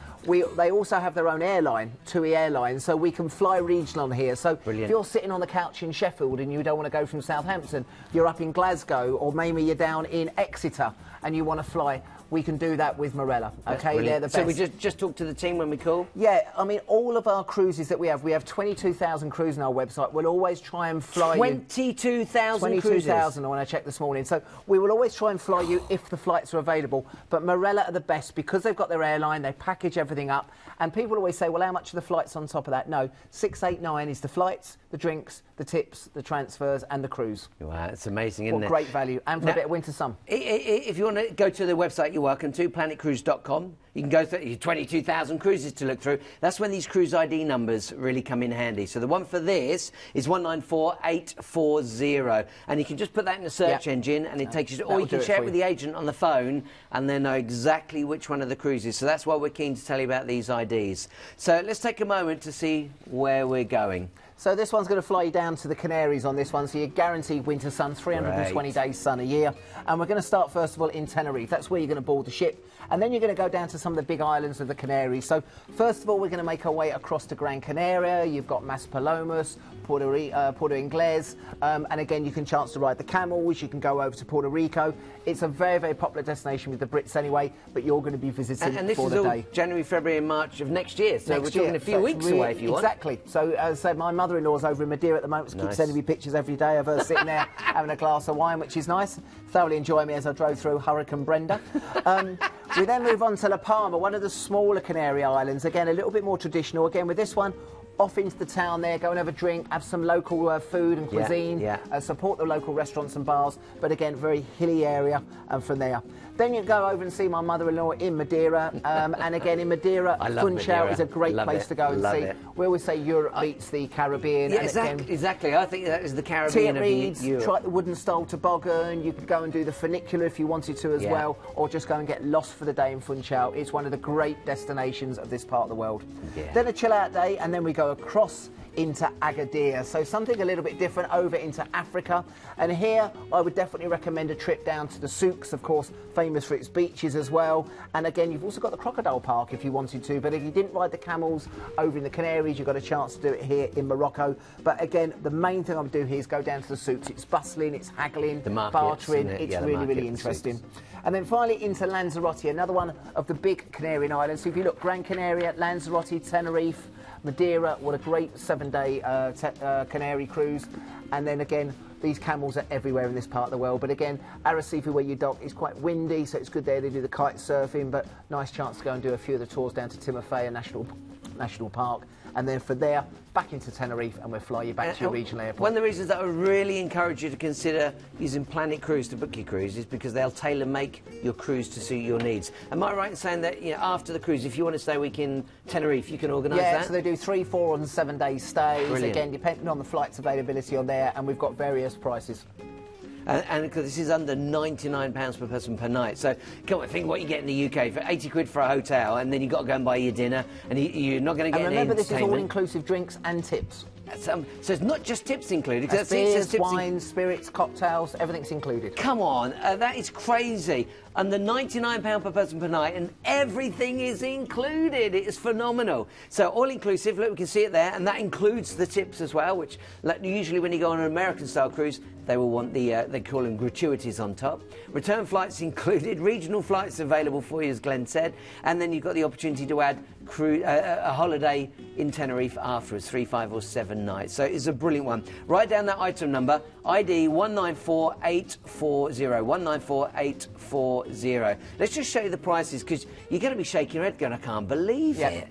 Speaker 2: they also have their own airline, TUI Airlines, so we can fly regional on here. So
Speaker 1: Brilliant.
Speaker 2: If you're sitting on the couch in Sheffield and you don't want to go from Southampton, you're up in Glasgow, or maybe you're down in Exeter and you want to fly, we can do that with Marella. Okay, they're the best.
Speaker 1: So we just talk to the team when we call?
Speaker 2: Yeah, I mean, all of our cruises that we have 22,000 cruises on our website. We'll always try and fly you...
Speaker 1: 22,000 cruises?
Speaker 2: 22,000 when I checked this morning. So we will always try and fly you if the flights are available. But Marella are the best because they've got their airline, they package everything up. And people always say, well, how much are the flights on top of that? No, 689 is the flights, the drinks, the tips, the transfers and the cruise.
Speaker 1: Wow, it's amazing, isn't
Speaker 2: What
Speaker 1: it?
Speaker 2: great value. And for a bit of winter sun.
Speaker 1: If you want to go to the website, you're welcome to, planetcruise.com. You can go through 22,000 cruises to look through. That's when these cruise ID numbers really come in handy. So the one for this is 194840. And you can just put that in the search engine and it takes you to, or you can share it with the agent on the phone and then know exactly which one of the cruises. So that's why we're keen to tell you about these IDs. So let's take a moment to see where we're going.
Speaker 2: So this one's going to fly you down to the Canaries on this one, so you're guaranteed winter sun, 320 days sun a year. And we're going to start first of all in Tenerife. That's where you're going to board the ship. And then you're going to go down to some of the big islands of the Canaries. So first of all, we're going to make our way across to Gran Canaria. You've got Maspalomas, Puerto Inglés, and again, you can chance to ride the camels. You can go over to Puerto Rico. It's a very, very popular destination with the Brits anyway, but you're going to be visiting
Speaker 1: and this
Speaker 2: for
Speaker 1: is
Speaker 2: the
Speaker 1: all
Speaker 2: day.
Speaker 1: January, February and March of next year. So we're talking a few weeks away if you want.
Speaker 2: Exactly. So as I said, my mother-in-law's over in Madeira at the moment. She keeps sending me pictures every day of her sitting there having a glass of wine, which is nice. Thoroughly enjoying me as I drove through Hurricane Brenda. We then move on to La Palma, one of the smaller Canary Islands. Again, a little bit more traditional. Again, with this one, off into the town there, go and have a drink, have some local food and cuisine, support the local restaurants and bars, but again, very hilly area from there. Then you go over and see my mother-in-law in Madeira, and again in Madeira, Funchal is a great place to go and see. We always say Europe beats the Caribbean.
Speaker 1: Yeah,
Speaker 2: and
Speaker 1: exactly. I think that is the Caribbean of Europe.
Speaker 2: Try the wooden style toboggan. You could go and do the funicular if you wanted to as well, or just go and get lost for the day in Funchal. It's one of the great destinations of this part of the world. Then a chill-out day, and then we go across into Agadir, so something a little bit different over into Africa. And here I would definitely recommend a trip down to the souks, of course famous for its beaches as well, and again you've also got the crocodile park if you wanted to, but if you didn't ride the camels over in the Canaries, you've got a chance to do it here in Morocco. But again, the main thing I would do here is go down to the souks. It's bustling, it's haggling, bartering, it's really interesting. And then finally into Lanzarote, another one of the big Canarian islands. So if you look, Gran Canaria, Lanzarote, Tenerife, Madeira, what a great 7-day Canary cruise. And then again, these camels are everywhere in this part of the world. But again, Arrecife, where you dock, is quite windy, so it's good there to do the kite surfing, but nice chance to go and do a few of the tours down to Timofea National Park. And then from there, back into Tenerife, and we'll fly you back to your regional airport.
Speaker 1: One of the reasons that I really encourage you to consider using Planet Cruise to book your cruise is because they'll tailor-make your cruise to suit your needs. Am I right in saying that, you know, after the cruise, if you want to stay a week in Tenerife, you can organise that?
Speaker 2: Yeah, so they do 3, 4 and 7 day stays.
Speaker 1: Brilliant.
Speaker 2: Again, depending on the flights availability on there, and we've got various prices.
Speaker 1: and because this is under £99 per person per night. So come on, think what you get in the UK for 80 quid for a hotel, and then you've got to go and buy your dinner, and you're not going to get
Speaker 2: and
Speaker 1: any
Speaker 2: remember, this is
Speaker 1: entertainment.
Speaker 2: all-inclusive drinks and tips.
Speaker 1: So it's not just tips included.
Speaker 2: That's beers, wines, spirits, cocktails, everything's included.
Speaker 1: Come on, that is crazy. Under £99 per person per night, and everything is included. It is phenomenal. So all-inclusive, look, we can see it there, and that includes the tips as well, which usually when you go on an American-style cruise, they will want the, they call them gratuities on top. Return flights included, regional flights available for you, as Glenn said, and then you've got the opportunity to add a holiday in Tenerife afterwards, 3, 5 or 7 nights. So it's a brilliant one. Write down that item number, ID 194840, 194840. Let's just show you the prices, because you're going to be shaking your head going, I can't believe it.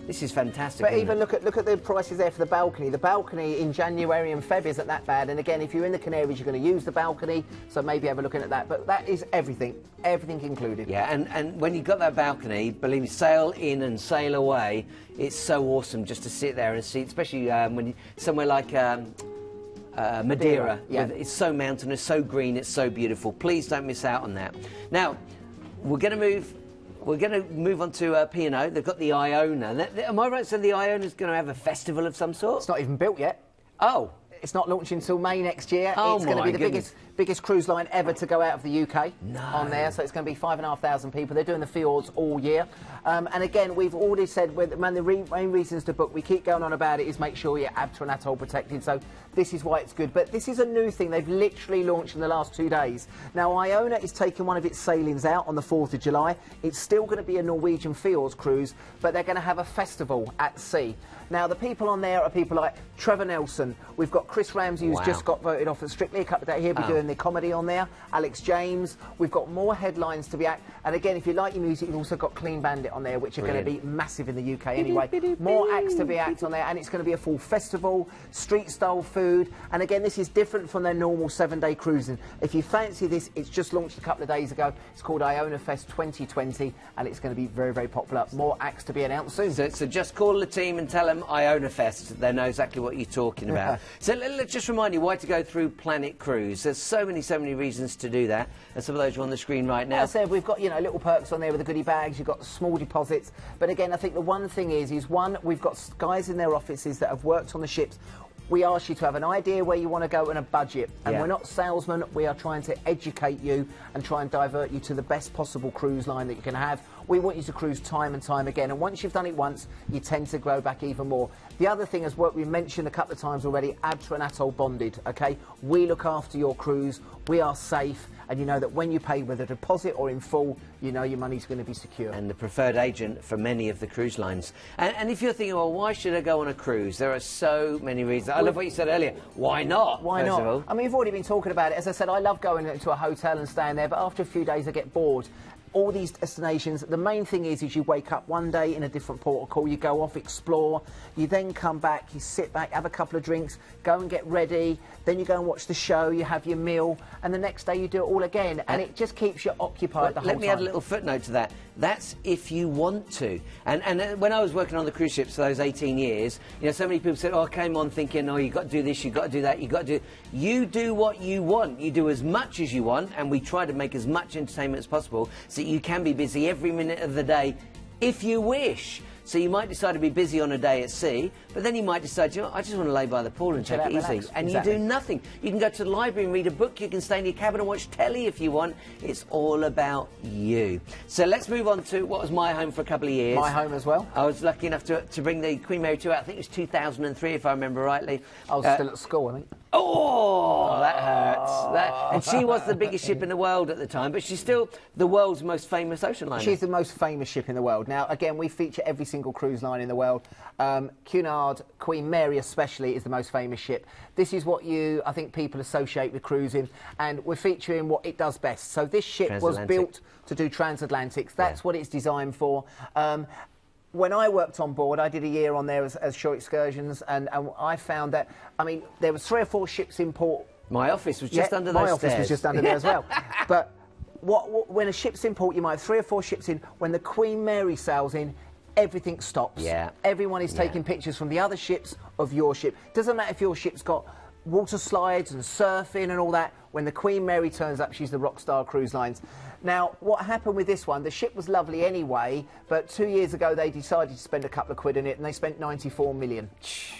Speaker 1: This is fantastic.
Speaker 2: But even look at the prices there for the balcony. The balcony in January and Feb isn't that bad. And again, if you're in the Canaries, you're going to use the balcony. So maybe have a look at that. But that is everything included.
Speaker 1: Yeah, and when you've got that balcony, believe me, sail in and sail away. It's so awesome just to sit there and see, especially when somewhere like Madeira.
Speaker 2: Yeah.
Speaker 1: It's so mountainous, so green, it's so beautiful. Please don't miss out on that. Now, we're going to move on to P&O. They've got the Iona. Am I right saying the Iona's going to have a festival of some sort?
Speaker 2: It's not even built yet.
Speaker 1: Oh.
Speaker 2: It's not launching until May next year.
Speaker 1: Oh,
Speaker 2: it's going to be the biggest cruise line ever to go out of the UK on there. So it's going to be 5,500 people. They're doing the fjords all year. And again, we've already said, the main reasons to book, we keep going on about it, is make sure you're ABTA and atoll protected. So this is why it's good. But this is a new thing they've literally launched in the last 2 days. Now, Iona is taking one of its sailings out on the 4th of July. It's still going to be a Norwegian fjords cruise, but they're going to have a festival at sea. Now, the people on there are people like Trevor Nelson. We've got Chris Ramsey, who's just got voted off at Strictly a couple of days. He'll be doing the comedy on there. Alex James. We've got more headlines to be at. And again, if you like your music, you've also got Clean Bandit on there, which are going to be massive in the UK anyway. More acts to be acted on there, and it's going to be a full festival, street-style food. And again, this is different from their normal 7-day cruising. If you fancy this, it's just launched a couple of days ago. It's called Iona Fest 2020, and it's going to be very, very popular. More acts to be announced soon.
Speaker 1: So just call the team and tell them Iona Fest. They know exactly what you're talking about. So let's just remind you why to go through Planet Cruise. There's so many reasons to do that, and some of those are on the screen right now.
Speaker 2: As I said, we've got, little perks on there with the goodie bags. You've got small deposits. But again, I think the one thing is one, we've got guys in their offices that have worked on the ships. We ask you to have an idea where you want to go and a budget. And we're not salesmen. We are trying to educate you and try and divert you to the best possible cruise line that you can have. We want you to cruise time and time again. And once you've done it once, you tend to grow back even more. The other thing is what we mentioned a couple of times already, ABTA and atoll bonded, OK? We look after your cruise. We are safe. And you know that when you pay with a deposit or in full, you know your money's going to be secure.
Speaker 1: And the preferred agent for many of the cruise lines. And if you're thinking, well, why should I go on a cruise? There are so many reasons. I love what you said earlier. Why not?
Speaker 2: Why not? I mean, we've already been talking about it. As I said, I love going into a hotel and staying there, but after a few days I get bored. All these destinations, the main thing is you wake up one day in a different port of call, you go off, explore, you then come back, you sit back, have a couple of drinks, go and get ready, then you go and watch the show, you have your meal, and the next day you do it all again, and it just keeps you occupied the whole time.
Speaker 1: Let me add a little footnote to that. That's if you want to. And when I was working on the cruise ships for those 18 years, so many people said, I came on thinking, you've got to do this, you've got to do that, you've got to do... You do what you want. You do as much as you want, and we try to make as much entertainment as possible so that you can be busy every minute of the day if you wish. So you might decide to be busy on a day at sea, but then you might decide, I just want to lay by the pool and take it easy. And you do nothing. You can go to the library and read a book. You can stay in your cabin and watch telly if you want. It's all about you. So let's move on to what was my home for a couple of years.
Speaker 2: My home as well.
Speaker 1: I was lucky enough to bring the Queen Mary 2 out. I think it was 2003, if I remember rightly.
Speaker 2: I was still at school, I think.
Speaker 1: Oh, that hurts. And she was the biggest ship in the world at the time, but she's still the world's most famous ocean liner.
Speaker 2: She's the most famous ship in the world. Now, again, we feature every single cruise line in the world. Cunard, Queen Mary especially, is the most famous ship. This is what I think people associate with cruising, and we're featuring what it does best. So this ship was built to do transatlantics. That's what it's designed for. When I worked on board, I did a year on there as shore excursions, and I found that, there was 3 or 4 ships in port.
Speaker 1: My office was just under those stairs.
Speaker 2: My office was just under there as well. But when a ship's in port, you might have 3 or 4 ships in. When the Queen Mary sails in, everything stops.
Speaker 1: Yeah.
Speaker 2: Everyone is taking pictures from the other ships of your ship. Doesn't matter if your ship's got water slides and surfing and all that. when the Queen Mary turns up, she's the rock star cruise lines. Now, what happened with this one, the ship was lovely anyway, but 2 years ago they decided to spend a couple of quid in it, and they spent 94 million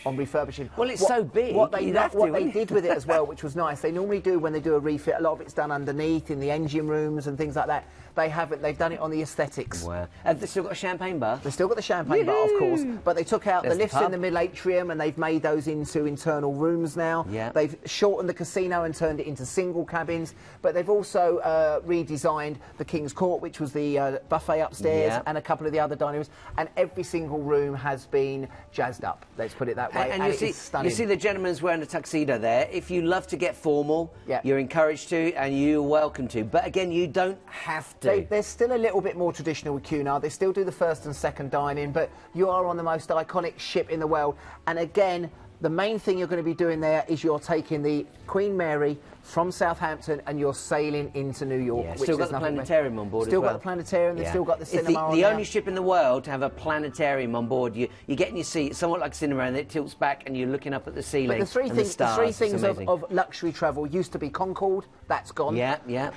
Speaker 2: on refurbishing.
Speaker 1: Well, it's so big,
Speaker 2: What they
Speaker 1: wouldn't
Speaker 2: did with it as well, which was nice, they normally do when they do a refit, a lot of it's done underneath in the engine rooms and things like that. They haven't. They've done it on the aesthetics.
Speaker 1: Wow. Have they still got a champagne bar?
Speaker 2: They've still got the champagne bar, of course, but they took out
Speaker 1: There's
Speaker 2: the lifts
Speaker 1: the
Speaker 2: in the middle atrium and they've made those into internal rooms now.
Speaker 1: Yeah.
Speaker 2: They've shortened the casino and turned it into single cabins, but they've also redesigned the King's Court, which was the buffet upstairs,
Speaker 1: Yeah.
Speaker 2: and a couple of the other dining rooms, and every single room has been jazzed up. Let's put it that way.
Speaker 1: And
Speaker 2: it is stunning.
Speaker 1: you see the gentleman's wearing a tuxedo there. If you love to get formal,
Speaker 2: Yeah.
Speaker 1: you're encouraged to and you're welcome to. But again, you don't have to.
Speaker 2: They're still a little bit more traditional with Cunard. They still do the first and second dine-in, but you are on the most iconic ship in the world. And again, the main thing you're going to be doing there is you're taking the Queen Mary from Southampton and you're sailing into New York.
Speaker 1: Yeah,
Speaker 2: which
Speaker 1: still got
Speaker 2: there's
Speaker 1: the
Speaker 2: nothing
Speaker 1: planetarium on board
Speaker 2: Still
Speaker 1: as well.
Speaker 2: got the planetarium, they've still got the
Speaker 1: It's
Speaker 2: cinema on
Speaker 1: the
Speaker 2: there.
Speaker 1: only ship in the world to have a planetarium on board. You get in your seat, somewhat like cinema, and it tilts back and you're looking up at the ceiling.
Speaker 2: But the three
Speaker 1: and
Speaker 2: things,
Speaker 1: stars.
Speaker 2: the three
Speaker 1: It's
Speaker 2: things
Speaker 1: amazing.
Speaker 2: of luxury travel used to be Concorde, that's gone.
Speaker 1: Yeah, yeah.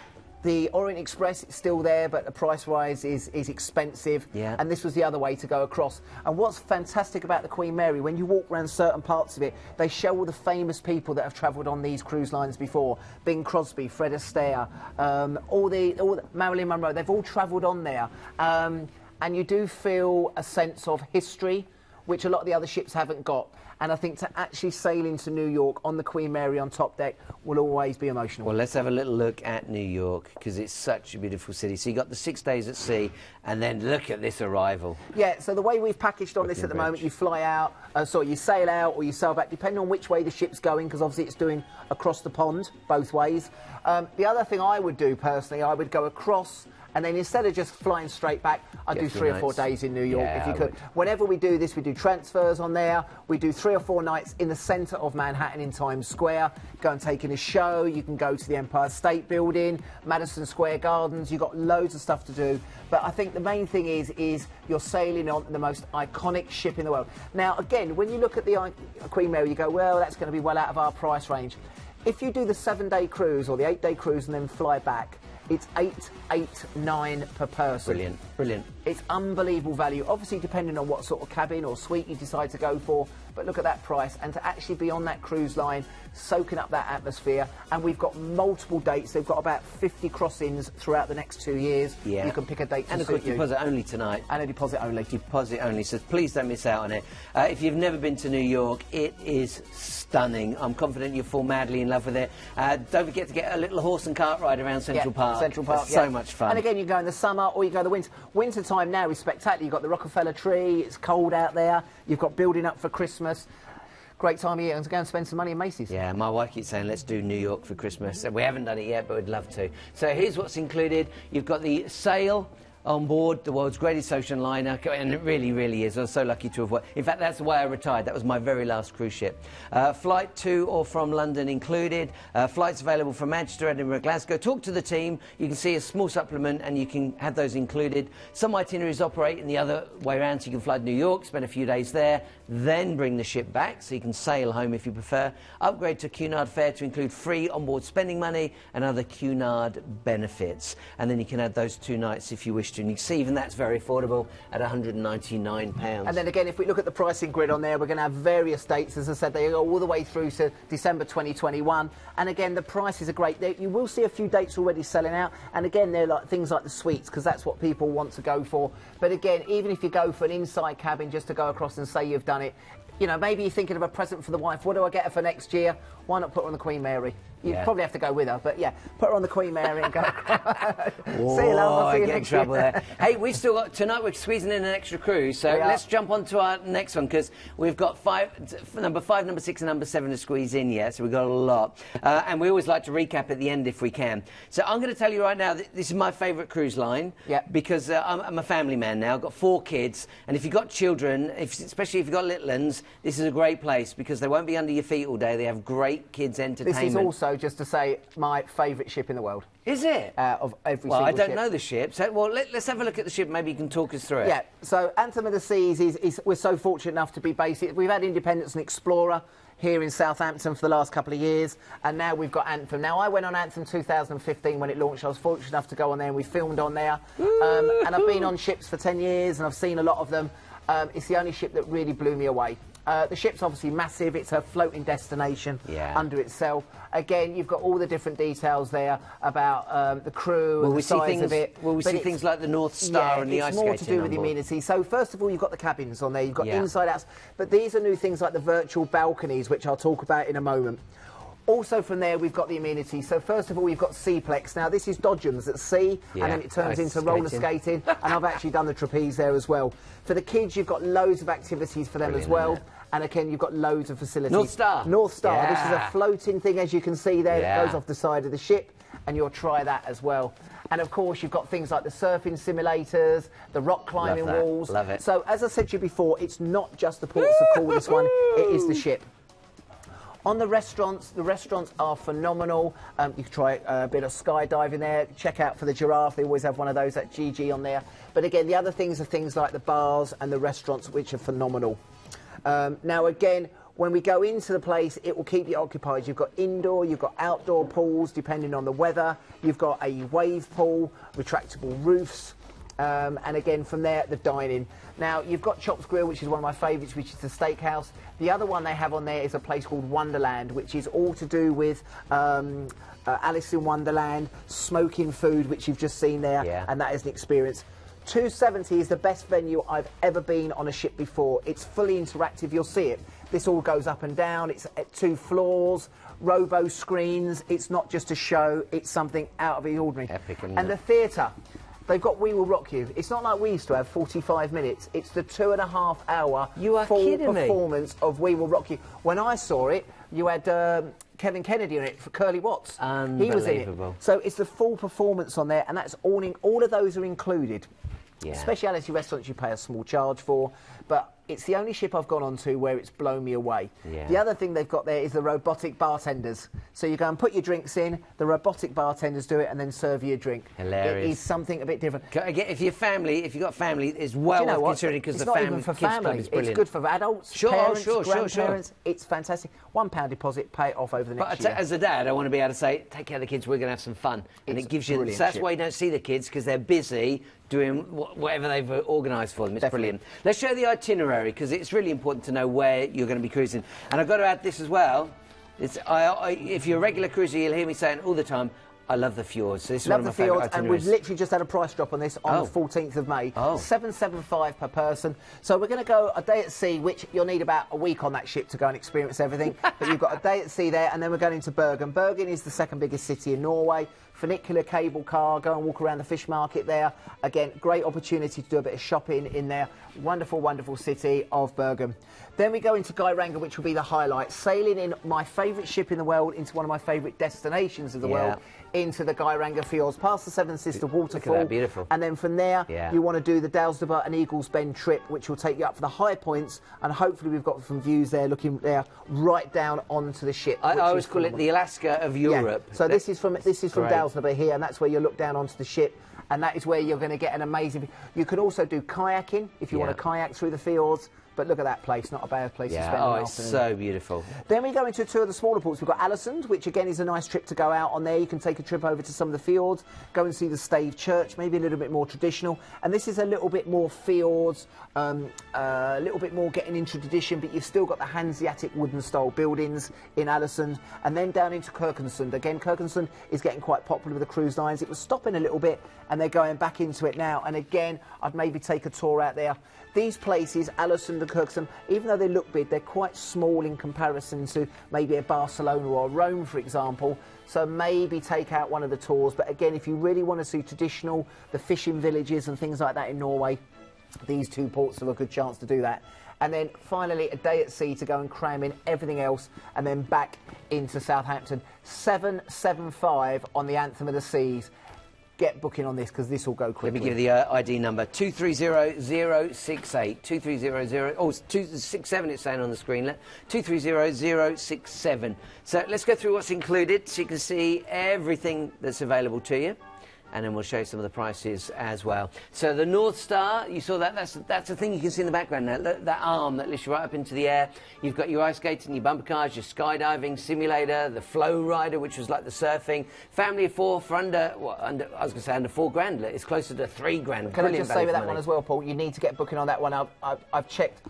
Speaker 2: The Orient Express is still there, but the price-wise is expensive.
Speaker 1: Yeah.
Speaker 2: And this was the other way to go across. And what's fantastic about the Queen Mary, when you walk around certain parts of it, they show all the famous people that have travelled on these cruise lines before. Bing Crosby, Fred Astaire, all the Marilyn Monroe, they've all travelled on there. And you do feel a sense of history, which a lot of the other ships haven't got. And I think to actually sail into New York on the Queen Mary on top deck will always be emotional.
Speaker 1: Well, let's have a little look at New York, because it's such a beautiful city. So you got the 6 days at sea, and then look at this arrival.
Speaker 2: Yeah, so the way we've packaged on this at the
Speaker 1: Brooklyn
Speaker 2: moment, you fly out, you sail out or you sail back, depending on which way the ship's going, because obviously it's doing across the pond, both ways. The other thing I would do personally, I would go across, and then instead of just flying straight back, I'd
Speaker 1: Get
Speaker 2: do
Speaker 1: a few
Speaker 2: 3 or 4
Speaker 1: nights.
Speaker 2: days in New York
Speaker 1: Yeah,
Speaker 2: if you
Speaker 1: I
Speaker 2: could.
Speaker 1: would.
Speaker 2: Whenever we do this, we do transfers on there. We do 3 or 4 nights in the centre of Manhattan in Times Square. Go and take in a show. You can go to the Empire State Building, Madison Square Gardens. You've got loads of stuff to do. But I think the main thing is you're sailing on the most iconic ship in the world. Now, again, when you look at the Queen Mary, you go, well, that's going to be well out of our price range. If you do the 7-day cruise or the 8-day cruise and then fly back, it's $889 per person.
Speaker 1: Brilliant, brilliant.
Speaker 2: It's unbelievable value, obviously depending on what sort of cabin or suite you decide to go for, but look at that price, and to actually be on that cruise line, soaking up that atmosphere, and we've got multiple dates. They've got about 50 crossings throughout the next 2 years.
Speaker 1: Yeah.
Speaker 2: You can pick a date to
Speaker 1: And of
Speaker 2: suit
Speaker 1: course,
Speaker 2: you.
Speaker 1: deposit only tonight.
Speaker 2: And a deposit only.
Speaker 1: Deposit only, so please don't miss out on it. If you've never been to New York, it is stunning. I'm confident you'll fall madly in love with it. Don't forget to get a little horse and cart ride around Central Park.
Speaker 2: Central Park,
Speaker 1: It's so much fun.
Speaker 2: And again, you go in the summer or you go in the winter. Winter time now is spectacular. You've got the Rockefeller tree, it's cold out there, you've got building up for Christmas. Great time of year, and to go and spend some money in Macy's.
Speaker 1: Yeah, my wife keeps saying, let's do New York for Christmas. We haven't done it yet, but we'd love to. So here's what's included. You've got the sail on board the world's greatest ocean liner, and it really, really is. I was so lucky to have worked. In fact, that's the way I retired. That was my very last cruise ship. Flight to or from London included. Flights available from Manchester, Edinburgh, Glasgow. Talk to the team. You can see a small supplement, and you can have those included. Some itineraries operate in the other way around, so you can fly to New York, spend a few days there, then bring the ship back, so you can sail home if you prefer. Upgrade to Cunard fare to include free onboard spending money and other Cunard benefits. And then you can add those 2 nights if you wish to. And you can see even that's very affordable at £199.
Speaker 2: And then again, if we look at the pricing grid on there, we're going to have various dates. As I said, they go all the way through to December 2021. And again, the prices are great. You will see a few dates already selling out. And again, they're like things like the suites, because that's what people want to go for. But again, even if you go for an inside cabin just to go across and say you've done it, you know, maybe you're thinking of a present for the wife. What do I get her for next year? Why not put her on the Queen Mary? You'd probably have to go with her, but yeah, put her on the Queen Mary and go. See you, love. I'll see you
Speaker 1: get in
Speaker 2: next year.
Speaker 1: trouble there. Hey, we've still got, tonight we're squeezing in an extra cruise, so
Speaker 2: We are.
Speaker 1: let's jump on to our next one, because we've got number 5, number 6 and number 7 to squeeze in yet, so we've got a lot. And we always like to recap at the end if we can. So I'm going to tell you right now that this is my favourite cruise line, because I'm a family man now. I've got 4 kids, and if you've got children, especially if you've got little ones, this is a great place, because they won't be under your feet all day. They have great kids' entertainment.
Speaker 2: This is also, just to say, my favourite ship in the world.
Speaker 1: Is it?
Speaker 2: Of every
Speaker 1: Well,
Speaker 2: single
Speaker 1: I don't
Speaker 2: ship.
Speaker 1: know the ship. So, well, let's have a look at the ship. Maybe you can talk us through it.
Speaker 2: Yeah, so Anthem of the Seas is we're so fortunate enough to be based. We've had Independence and Explorer. here in Southampton for the last couple of years, and now we've got Anthem. Now, I went on Anthem 2015 when it launched. I was fortunate enough to go on there, and we filmed on there. And I've been on ships for 10 years, and I've seen a lot of them. It's the only ship that really blew me away. The ship's obviously massive. It's a floating destination under itself. Again, you've got all the different details there about the crew and the size of it.
Speaker 1: Will we see things like the North Star and the ice skating?
Speaker 2: It's more to do with the amenity. So first of all, you've got the cabins on there. You've got inside outs. But these are new things like the virtual balconies, which I'll talk about in a moment. Also from there, we've got the amenities. So first of all, you've got Seaplex. Now, this is Dodgems at sea, and then it turns into roller skating. And I've actually done the trapeze there as well. For the kids, you've got loads of activities for them as well. And again, you've got loads of facilities.
Speaker 1: North Star.
Speaker 2: North Star. This is a floating thing, as you can see there, that goes off the side of the ship, and you'll try that as well. And of course, you've got things like the surfing simulators, the rock climbing walls.
Speaker 1: Love it.
Speaker 2: So, as I said to you before, it's not just the ports of call with this one, it is the ship. On the restaurants are phenomenal. You can try a bit of skydiving there. Check out for the giraffe. They always have one of those at GG on there. But again, the other things are things like the bars and the restaurants, which are phenomenal. Now, again, when we go into the place, it will keep you occupied. You've got indoor, you've got outdoor pools, depending on the weather. You've got a wave pool, retractable roofs. And again, from there, the dining. Now, you've got Chops Grill, which is one of my favourites, which is the steakhouse. The other one they have on there is a place called Wonderland, which is all to do with Alice in Wonderland, smoking food, which you've just seen there, and that is an experience. 270 is the best venue I've ever been on a ship before. It's fully interactive, you'll see it. This all goes up and down, it's at 2 floors, robo screens, it's not just a show, it's something out of the ordinary.
Speaker 1: Epic,
Speaker 2: and the theatre. They've got We Will Rock You. It's not like we used to have 45 minutes. It's the 2.5 hour full performance of We Will Rock You. When I saw it, you had Kevin Kennedy on it for Curly Watts. He was in it. So it's the full performance on there, and that's all of those are included. Speciality restaurants you pay a small charge for, but it's the only ship I've gone on to where it's blown me away. The other thing they've got there is the robotic bartenders. So you go and put your drinks in, the robotic bartenders do it and then serve you a drink.
Speaker 1: Hilarious.
Speaker 2: It is something a bit different.
Speaker 1: Again, if you've got family, it's well worth considering because the family,
Speaker 2: even for
Speaker 1: kids
Speaker 2: family.
Speaker 1: club is brilliant.
Speaker 2: It's good for adults, parents, grandparents. It's fantastic. £1 deposit, pay it off over the next year.
Speaker 1: As a dad, I want to be able to say, take care of the kids, we're going to have some fun. And it gives you, so that's why you don't see the kids, because they're busy doing whatever they've organised for them. It's brilliant. Let's show the itinerary, because it's really important to know where you're going to be cruising. And I've got to add this as well. If you're a regular cruiser, you'll hear me saying all the time, I love the fjords. So this is one of my favourite itineraries.
Speaker 2: And we've literally just had a price drop on this on the 14th of May. $775 per person. So we're going to go a day at sea, which you'll need about a week on that ship to go and experience everything. But you've got a day at sea there, and then we're going into Bergen. Bergen is the second biggest city in Norway. Funicular cable car, go and walk around the fish market there. Again, great opportunity to do a bit of shopping in there. Wonderful, wonderful city of Bergen. Then we go into Geiranger, which will be the highlight. Sailing in my favourite ship in the world into one of my favourite destinations of the world, into the Geiranger Fjords, past the Seven Sister Waterfall.
Speaker 1: Look at that, beautiful.
Speaker 2: And then from there, you want to do the Dalsdorf and Eagles Bend trip, which will take you up for the high points, and hopefully we've got some views there, looking there right down onto the ship.
Speaker 1: I always call it the Alaska of Europe.
Speaker 2: So this is from Dalsdorf here, and that's where you look down onto the ship, and that is where you're going to get an amazing... You can also do kayaking if you want to kayak through the fjords. But look at that place, not a bad place to spend an afternoon.
Speaker 1: It's so beautiful.
Speaker 2: Then we go into a tour of the smaller ports. We've got Alisund, which again is a nice trip to go out on there. You can take a trip over to some of the fjords, go and see the Stave Church, maybe a little bit more traditional. And this is a little bit more fjords, a little bit more getting into tradition, but you've still got the Hanseatic wooden style buildings in Alisund. And then down into Kirkensund. Again, Kirkensund is getting quite popular with the cruise lines. It was stopping a little bit, and they're going back into it now. And again, I'd maybe take a tour out there. These places, Alisund and Kirkensund, even though they look big, they're quite small in comparison to maybe a Barcelona or Rome, for example. So maybe take out one of the tours. But again, if you really want to see traditional, the fishing villages and things like that in Norway, these two ports are a good chance to do that. And then finally, a day at sea to go and cram in everything else, and then back into Southampton. 775 on the Anthem of the Seas. Get booking on this, because this will go quickly.
Speaker 1: Let me give you the ID number, 230068. 2300, oh, it's 267 it's saying on the screen. 230067. So let's go through what's included so you can see everything that's available to you. and then we'll show you some of the prices as well. So the North Star, you saw that, that's the thing you can see in the background now, that arm that lifts you right up into the air. You've got your ice skating, your bumper cars, your skydiving simulator, the flow rider, which was like the surfing. Family of 4 for under I was going to say under $4,000. It's closer to $3,000.
Speaker 2: Can I just say with that one as well, Paul? You need to get booking on that one. I've checked.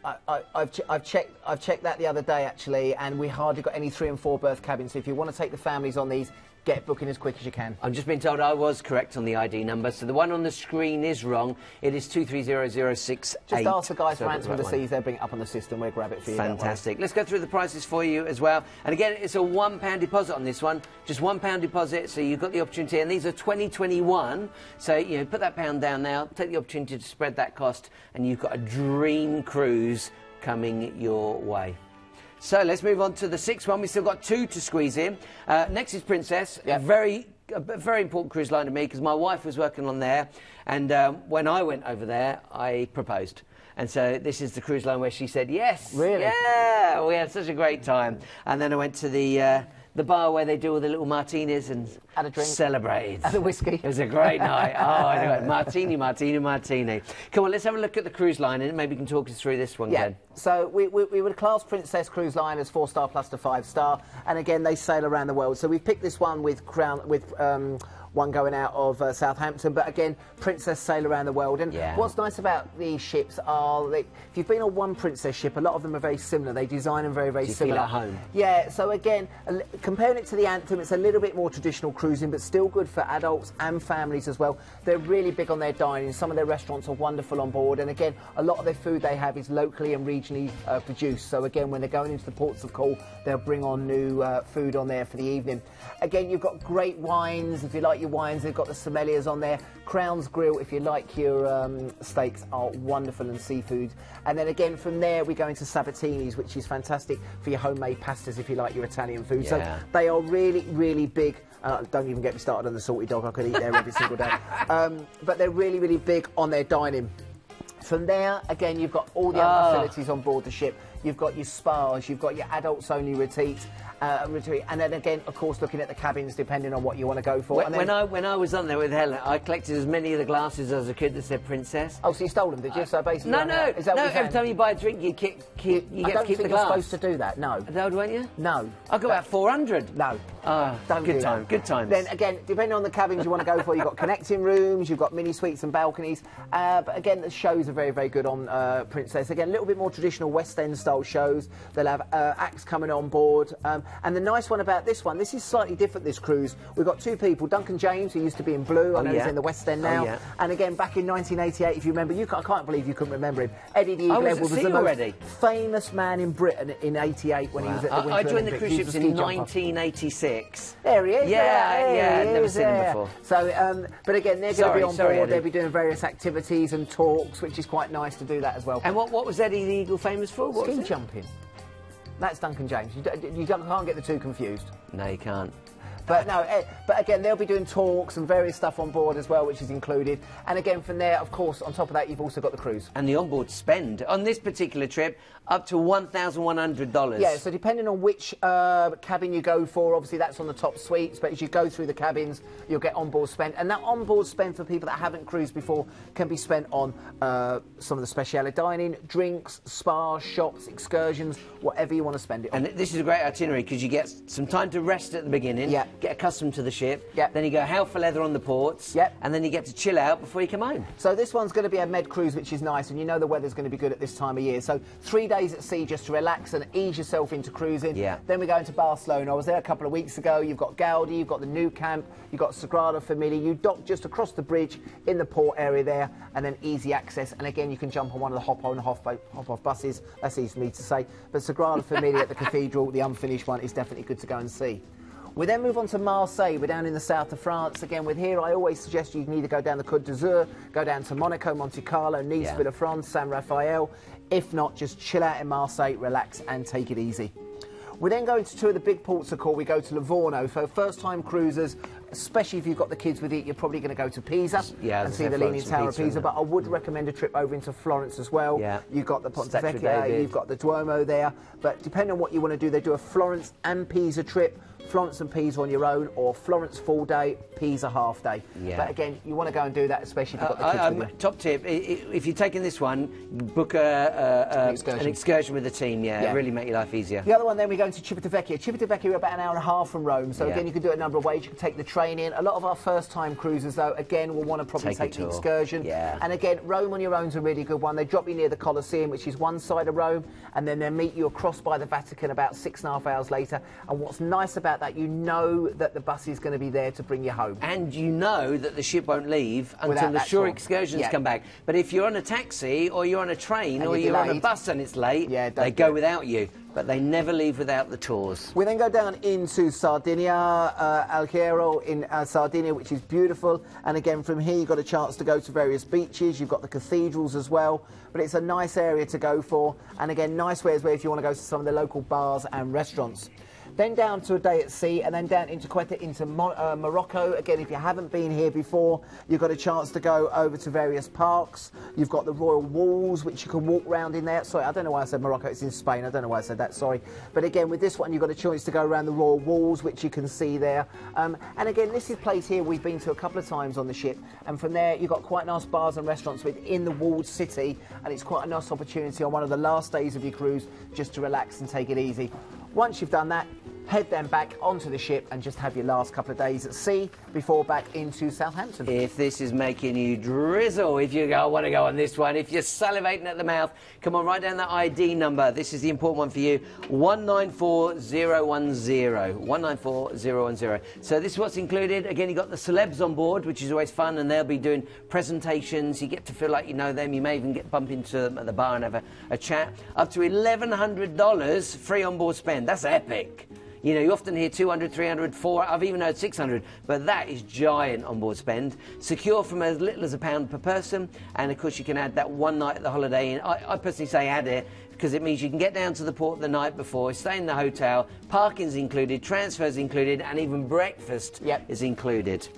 Speaker 2: I've checked that the other day actually, and we hardly got any 3 and 4 berth cabins. So if you want to take the families on these, get booking as quick as you can.
Speaker 1: I'm just being told I was correct on the ID number, so the one on the screen is wrong. It is 230068.
Speaker 2: Just ask the guys for Anthem of the Seas, they'll bring it up on the system, we'll grab it for you.
Speaker 1: Fantastic. Let's go through the prices for you as well. And again, it's a £1 deposit on this one, just £1 deposit, so you've got the opportunity, and these are 2021, so you know, put that pound down now, take the opportunity to spread that cost, and you've got a dream cruise coming your way. So let's move on to the 6th one. We've still got 2 to squeeze in. Next is Princess.
Speaker 2: Yep.
Speaker 1: A very important cruise line to me because my wife was working on there, and when I went over there, I proposed. And so this is the cruise line where she said yes.
Speaker 2: Really?
Speaker 1: Yeah, we had such a great time. And then I went to the bar where they do all the little martinis and
Speaker 2: had a drink,
Speaker 1: celebrated.
Speaker 2: Had a whiskey.
Speaker 1: It was a great night. Oh, anyway, martini. Come on, let's have a look at the cruise line and maybe you can talk us through this one,
Speaker 2: Yeah.
Speaker 1: Ken.
Speaker 2: So we would class Princess Cruise Line as 4-star plus to 5-star, and again they sail around the world. So we've picked this one with one going out of Southampton, but again, Princess sail around the world. And what's nice about these ships are that if you've been on one Princess ship, a lot of them are very similar. They design them very, very similar.
Speaker 1: Feel at home.
Speaker 2: Yeah, so again, comparing it to the Anthem, it's a little bit more traditional cruising, but still good for adults and families as well. They're really big on their dining. Some of their restaurants are wonderful on board, and again, a lot of their food they have is locally and regionally produced. So again, when they're going into the ports of call, they'll bring on new food on there for the evening. Again, you've got great wines. If you like your wines, they've got the sommeliers on there. Crown's Grill, if you like your steaks, are wonderful, and seafood. And then again, from there, we go into Sabatini's, which is fantastic for your homemade pastas if you like your Italian food.
Speaker 1: Yeah.
Speaker 2: So they are really, really big. Don't even get me started on the salty dog. I could eat there every single day. But they're really, really big on their dining. From there, again, you've got all the other facilities on board the ship. You've got your spas, you've got your adults-only retreats, and then again, of course, looking at the cabins, depending on what you want to go for.
Speaker 1: When I was on there with Helen, I collected as many of the glasses as I could that said Princess.
Speaker 2: Oh, so you stole them, did you? So basically,
Speaker 1: no.
Speaker 2: Is that what you're
Speaker 1: Every time you buy a drink, you get to keep the glass.
Speaker 2: I don't think you're supposed to do that. No.
Speaker 1: That weren't you?
Speaker 2: No.
Speaker 1: I got about 400.
Speaker 2: No.
Speaker 1: Don't good time. Good times.
Speaker 2: Then again, depending on the cabins you want to go for, you've got connecting rooms, you've got mini suites and balconies. But again, the shows are very, very good on Princess. Again, a little bit more traditional West End style shows. They'll have acts coming on board. And the nice one about this one, this is slightly different, this cruise. We've got 2 people, Duncan James, who used to be in Blue, I know he's in the West End now. And again, back in 1988, if you remember, I can't believe you couldn't remember him. Eddie the Eagle Edward was the most famous man in Britain in '88 when he was at the Winter
Speaker 1: I joined
Speaker 2: Olympics.
Speaker 1: the cruise ships in 1986.
Speaker 2: There he is.
Speaker 1: I'd never seen him before.
Speaker 2: So, but again, they're going to be on board. They'll be doing various activities and talks, which is quite nice to do that as well.
Speaker 1: And what was Eddie the Eagle famous for?
Speaker 2: Ski jumping. That's Duncan James. You can't get the 2 confused.
Speaker 1: No, you can't.
Speaker 2: But no, but again, they'll be doing talks and various stuff on board as well, which is included. And again, from there, of course, on top of that, you've also got the cruise.
Speaker 1: And the onboard spend on this particular trip up to $1,100.
Speaker 2: Yeah, so depending on which cabin you go for, obviously that's on the top suites. But as you go through the cabins, you'll get onboard spend, and that onboard spend for people that haven't cruised before can be spent on some of the specialty dining, drinks, spas, shops, excursions, whatever you want to spend it on.
Speaker 1: And this is a great itinerary because you get some time to rest at the beginning.
Speaker 2: Yeah.
Speaker 1: Get accustomed to the ship.
Speaker 2: Yep.
Speaker 1: Then you go hell for leather on the ports.
Speaker 2: Yep.
Speaker 1: And then you get to chill out before you come home.
Speaker 2: So this one's going to be a med cruise, which is nice, and you know the weather's going to be good at this time of year. So 3 days at sea just to relax and ease yourself into cruising.
Speaker 1: Yeah.
Speaker 2: Then we go into Barcelona. I was there a couple of weeks ago. You've got Gaudi, you've got the new camp, you've got Sagrada Familia. You dock just across the bridge in the port area there, and then easy access. And again, you can jump on one of the hop-on, hop-off buses. That's easy for me to say. But Sagrada Familia at the cathedral, the unfinished one, is definitely good to go and see. We then move on to Marseille. We're down in the south of France. Again, with here, I always suggest you can either go down the Côte d'Azur, go down to Monaco, Monte Carlo, Nice, Villafranche, San Rafael. If not, just chill out in Marseille, relax and take it easy. We then go into 2 of the big ports of call. We go to Livorno. For first-time cruisers, especially if you've got the kids with you, you're probably going to go to Pisa and see the Leaning Tower of Pisa. But I would recommend a trip over into Florence as well. Yeah. You've got the Ponte Vecchio, you've got the Duomo there. But depending on what you want to do, they do a Florence and Pisa trip Florence and Pisa on your own, or Florence full day, Pisa half day.
Speaker 1: Yeah.
Speaker 2: But again, you want to go and do that, especially if you've got the kids with you.
Speaker 1: Top tip, if you're taking this one, book an excursion with the team, really make your life easier.
Speaker 2: The other one, then we go into Civitavecchia. Civitavecchia, we're about an hour and a half from Rome, so again, you can do it a number of ways. You can take the train in. A lot of our first-time cruisers, though, again, will want to probably take the excursion.
Speaker 1: Yeah.
Speaker 2: And again, Rome on your own is a really good one. They drop you near the Colosseum, which is one side of Rome, and then they meet you across by the Vatican about 6.5 hours later. And what's nice about that, you know that the bus is going to be there to bring you home.
Speaker 1: And you know that the ship won't leave until the shore excursions come back. But if you're on a taxi or you're on a train or you're on a bus and it's late, they go without you. But they never leave without the tours.
Speaker 2: We then go down into Sardinia, Alghero in Sardinia, which is beautiful. And again, from here, you've got a chance to go to various beaches. You've got the cathedrals as well. But it's a nice area to go for. And again, nice ways where if you want to go to some of the local bars and restaurants. Then down to a day at sea, and then down into Quetta, into Morocco. Again, if you haven't been here before, you've got a chance to go over to various parks. You've got the royal walls, which you can walk around in there. Sorry, I don't know why I said Morocco, it's in Spain. I don't know why I said that, sorry. But again, with this one, you've got a chance to go around the royal walls, which you can see there. And again, this is a place here we've been to a couple of times on the ship. And from there, you've got quite nice bars and restaurants within the walled city. And it's quite a nice opportunity on one of the last days of your cruise just to relax and take it easy. Once you've done that, head then back onto the ship and just have your last couple of days at sea before back into Southampton.
Speaker 1: If this is making you drizzle, if you go, I want to go on this one, if you're salivating at the mouth, come on, write down that ID number. This is the important one for you, 194010. 194010. So this is what's included. Again, you've got the celebs on board, which is always fun, and they'll be doing presentations. You get to feel like you know them. You may even bump into them at the bar and have a chat. Up to $1,100 free on-board spend. That's epic. You know, you often hear 200, 300, 400, I've even heard 600, but that is giant onboard spend. Secure from as little as £1 per person, and of course you can add that one night at the Holiday Inn. I personally say add it, because it means you can get down to the port the night before, stay in the hotel, parking's included, transfers included, and even breakfast is included.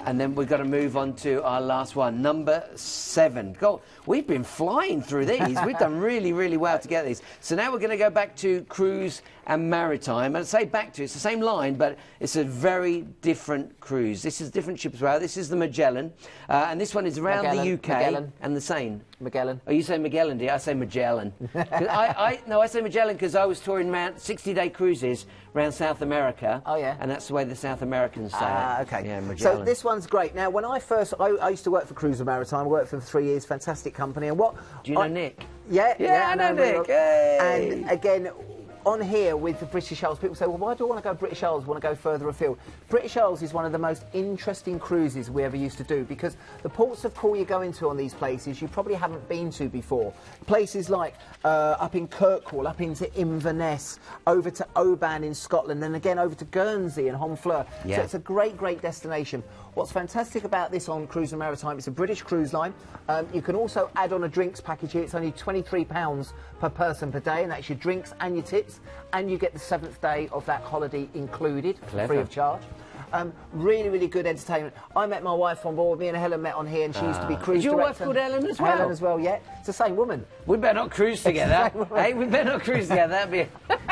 Speaker 1: And then we've got to move on to our last one, number 7. God, we've been flying through these. We've done really, really well to get these. So now we're going to go back to cruise and maritime. And I say back to, it's the same line, but it's a very different cruise. This is a different ship as well. This is the Magellan. And this one is around the UK and the Seine.
Speaker 2: Magellan.
Speaker 1: Oh, you say Magellan, do you? I say Magellan. No, I say Magellan because I was touring around 60-day cruises around South America.
Speaker 2: Oh, yeah.
Speaker 1: And that's the way the South Americans say it.
Speaker 2: Okay.
Speaker 1: Yeah, Magellan.
Speaker 2: So this one's great. Now, when I used to work for Cruise and Maritime. I worked for them for 3 years, fantastic company. And what...
Speaker 1: Do you know Nick?
Speaker 2: Yeah,
Speaker 1: I know Nick. Hey.
Speaker 2: And again... On here with the British Isles, people say, well, why do I want to go British Isles? I want to go further afield. British Isles is one of the most interesting cruises we ever used to do because the ports of call you go into on these places you probably haven't been to before. Places like up in Kirkwall, up into Inverness, over to Oban in Scotland, then again over to Guernsey and Honfleur.
Speaker 1: Yeah.
Speaker 2: So it's a great, great destination. What's fantastic about this on Cruise and Maritime, it's a British cruise line. You can also add on a drinks package here. It's only £23 per person per day, and that's your drinks and your tips. And you get the 7th day of that holiday included, free of charge. Really, really good entertainment. I met my wife on board. Me and Helen met on here, and she used to be cruise director. Is
Speaker 1: your wife called Helen as well?
Speaker 2: Helen as well, yeah. It's the same woman.
Speaker 1: We better not cruise together. Hey, we better not cruise together. That'd be...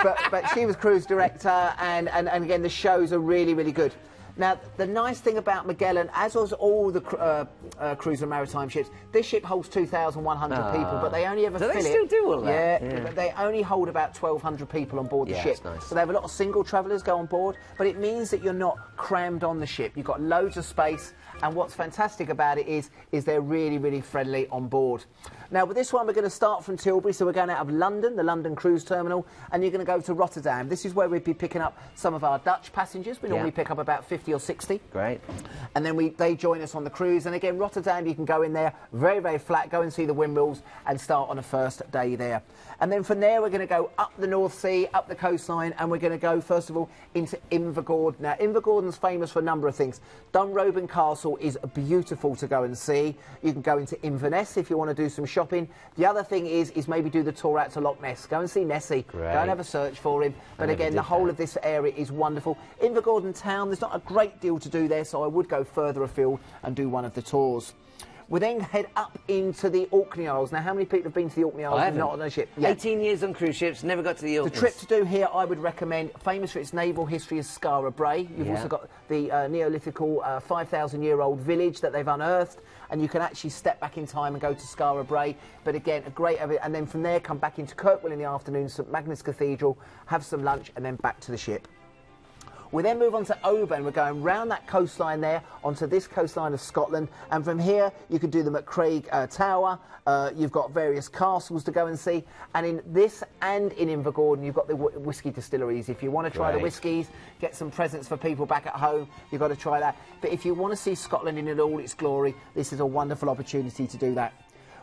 Speaker 2: but she was cruise director, and again, the shows are really, really good. Now, the nice thing about Magellan, as was all the cruise and maritime ships, this ship holds 2,100 people, but they only ever fill it.
Speaker 1: Do they still do all that?
Speaker 2: Yeah, but they only hold about 1,200 people on board the ship.
Speaker 1: That's nice.
Speaker 2: So they have a lot of single travellers go on board, but it means that you're not crammed on the ship. You've got loads of space, and what's fantastic about it is they're really, really friendly on board. Now, with this one, we're going to start from Tilbury, so we're going out of London, the London Cruise Terminal, and you're going to go to Rotterdam. This is where we'd be picking up some of our Dutch passengers. We normally pick up about 50 or 60.
Speaker 1: Great.
Speaker 2: And then they join us on the cruise. And again, Rotterdam, you can go in there, very, very flat, go and see the windmills and start on a first day there. And then from there, we're going to go up the North Sea, up the coastline, and we're going to go, first of all, into Invergordon. Now, Invergordon's famous for a number of things. Dunroben Castle is beautiful to go and see. You can go into Inverness if you want to do some shopping. The other thing is maybe do the tour out to Loch Ness. Go and see Nessie.
Speaker 1: Great.
Speaker 2: Go and have a search for him. But again, the whole of this area is wonderful. Invergordon town, there's not a great deal to do there, so I would go further afield and do one of the tours. We then head up into the Orkney Isles. Now, how many people have been to the Orkney Isles and not on a ship? Yeah.
Speaker 1: 18 years on cruise ships, never got to the Orkneys.
Speaker 2: The trip to do here, I would recommend, famous for its naval history, is Skara Brae. You've also got the Neolithical 5,000-year-old village that they've unearthed, and you can actually step back in time and go to Skara Brae. But again, a great, and then from there come back into Kirkwall in the afternoon, St Magnus Cathedral, have some lunch, and then back to the ship. We then move on to Oban. We're going round that coastline there onto this coastline of Scotland, and from here you can do the McCraig Tower. You've got various castles to go and see, and in this and in Invergordon you've got the whisky distilleries. If you want to try the whiskies, get some presents for people back at home, you've got to try that. But if you want to see Scotland in all its glory, this is a wonderful opportunity to do that.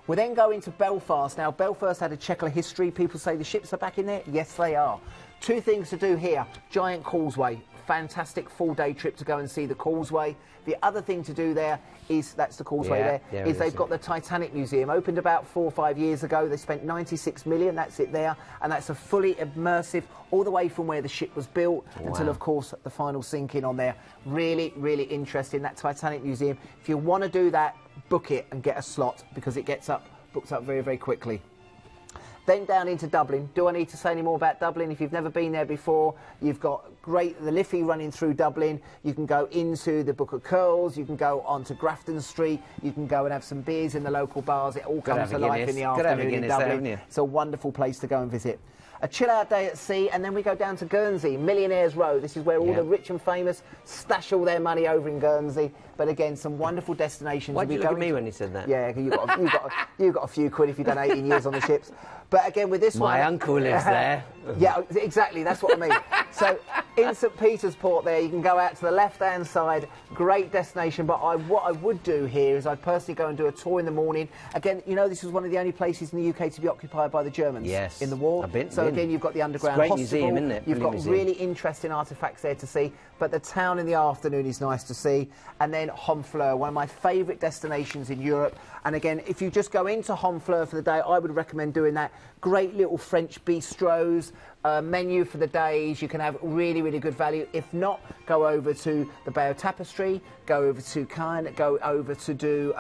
Speaker 2: We then go into Belfast. Now, Belfast had a Chequer history. People say the ships are back in there. Yes, they are. Two things to do here. Giant Causeway. Fantastic full-day trip to go and see the Causeway. The other thing to do there is, that's the Causeway is they've got the Titanic Museum. Opened about 4 or 5 years ago. They spent 96 million, that's it there. And that's a fully immersive, all the way from where the ship was built until, of course, the final sinking on there. Really, really interesting, that Titanic Museum. If you want to do that, book it and get a slot, because it gets booked up very, very quickly. Then down into Dublin. Do I need to say any more about Dublin? If you've never been there before, you've got the Liffey running through Dublin. You can go into the Book of Kells. You can go onto Grafton Street. You can go and have some beers in the local bars. It all comes to life in the afternoon in Dublin. It's a wonderful place to go and visit. A chill-out day at sea, and then we go down to Guernsey, Millionaires Row. This is where all the rich and famous stash all their money over in Guernsey. But again, some wonderful destinations.
Speaker 1: Why did you look at me when you said that?
Speaker 2: Yeah, you got a few quid if you've done 18 years on the ships. But again, with this one...
Speaker 1: My uncle lives there.
Speaker 2: Yeah, exactly, that's what I mean. So, in St Peter's Port there, you can go out to the left-hand side. Great destination, but what I would do here is I'd personally go and do a tour in the morning. Again, you know, this was one of the only places in the UK to be occupied by the Germans in the war.
Speaker 1: So
Speaker 2: again, you've got the underground
Speaker 1: great
Speaker 2: hospital.
Speaker 1: Museum, isn't it?
Speaker 2: You've got really interesting artefacts there to see. But the town in the afternoon is nice to see. And then Honfleur, one of my favourite destinations in Europe. And again, if you just go into Honfleur for the day, I would recommend doing that. Great little French bistros, menu for the days. You can have really, really good value. If not, go over to the Bay of Tapestry, go over to Cannes, go over to do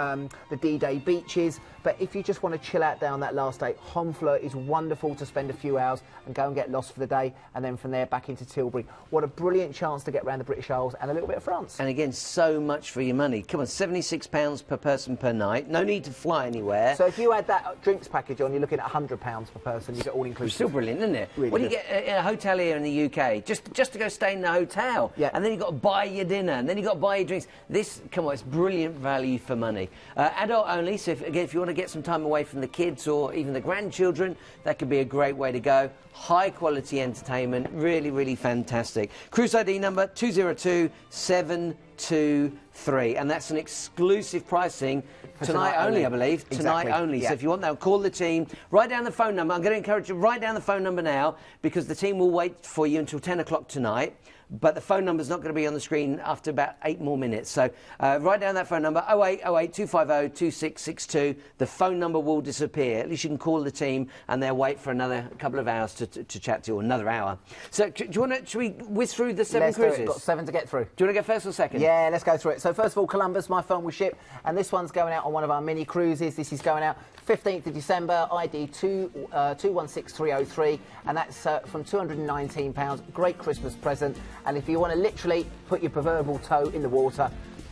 Speaker 2: the D-Day beaches. But if you just want to chill out down that last day, Honfleur is wonderful to spend a few hours and go and get lost for the day, and then from there back into Tilbury. What a brilliant chance to get around the British Isles and a little bit of France.
Speaker 1: And again, so much for your money. Come on, £76 per person per night. No need to fly anywhere.
Speaker 2: So if you add that drinks package on, you're looking at £100 per person. You get all inclusive.
Speaker 1: Still brilliant, isn't it?
Speaker 2: Really
Speaker 1: what do you get in a hotel here in the UK? Just to go stay in the hotel.
Speaker 2: Yeah.
Speaker 1: And then you've got to buy your dinner, and then you've got to buy your drinks. This, come on, it's brilliant value for money. Adult only, so if you want to get some time away from the kids or even the grandchildren, that could be a great way to go. High quality entertainment, really, really fantastic. Cruise ID number 202723, and that's an exclusive pricing tonight only, I believe.
Speaker 2: Exactly.
Speaker 1: Tonight only.
Speaker 2: Yeah.
Speaker 1: So if you want that, call the team. Write down the phone number. I'm going to encourage you to write down the phone number now, because the team will wait for you until 10 o'clock tonight. But the phone number's not going to be on the screen after about 8 more minutes. So write down that phone number, 0808 250 2662. The phone number will disappear. At least you can call the team and they'll wait for another couple of hours to chat to you, or another hour. So do you want to, should we whiz through the 7 cruises?
Speaker 2: We've got 7 to get through.
Speaker 1: Do you want to go first or second?
Speaker 2: Yeah, let's go through it. So first of all, Columbus, my fun with ship, and this one's going out on one of our mini cruises. This is going out 15th of December, ID 216303, and that's from £219. Great Christmas present. And if you want to literally put your proverbial toe in the water,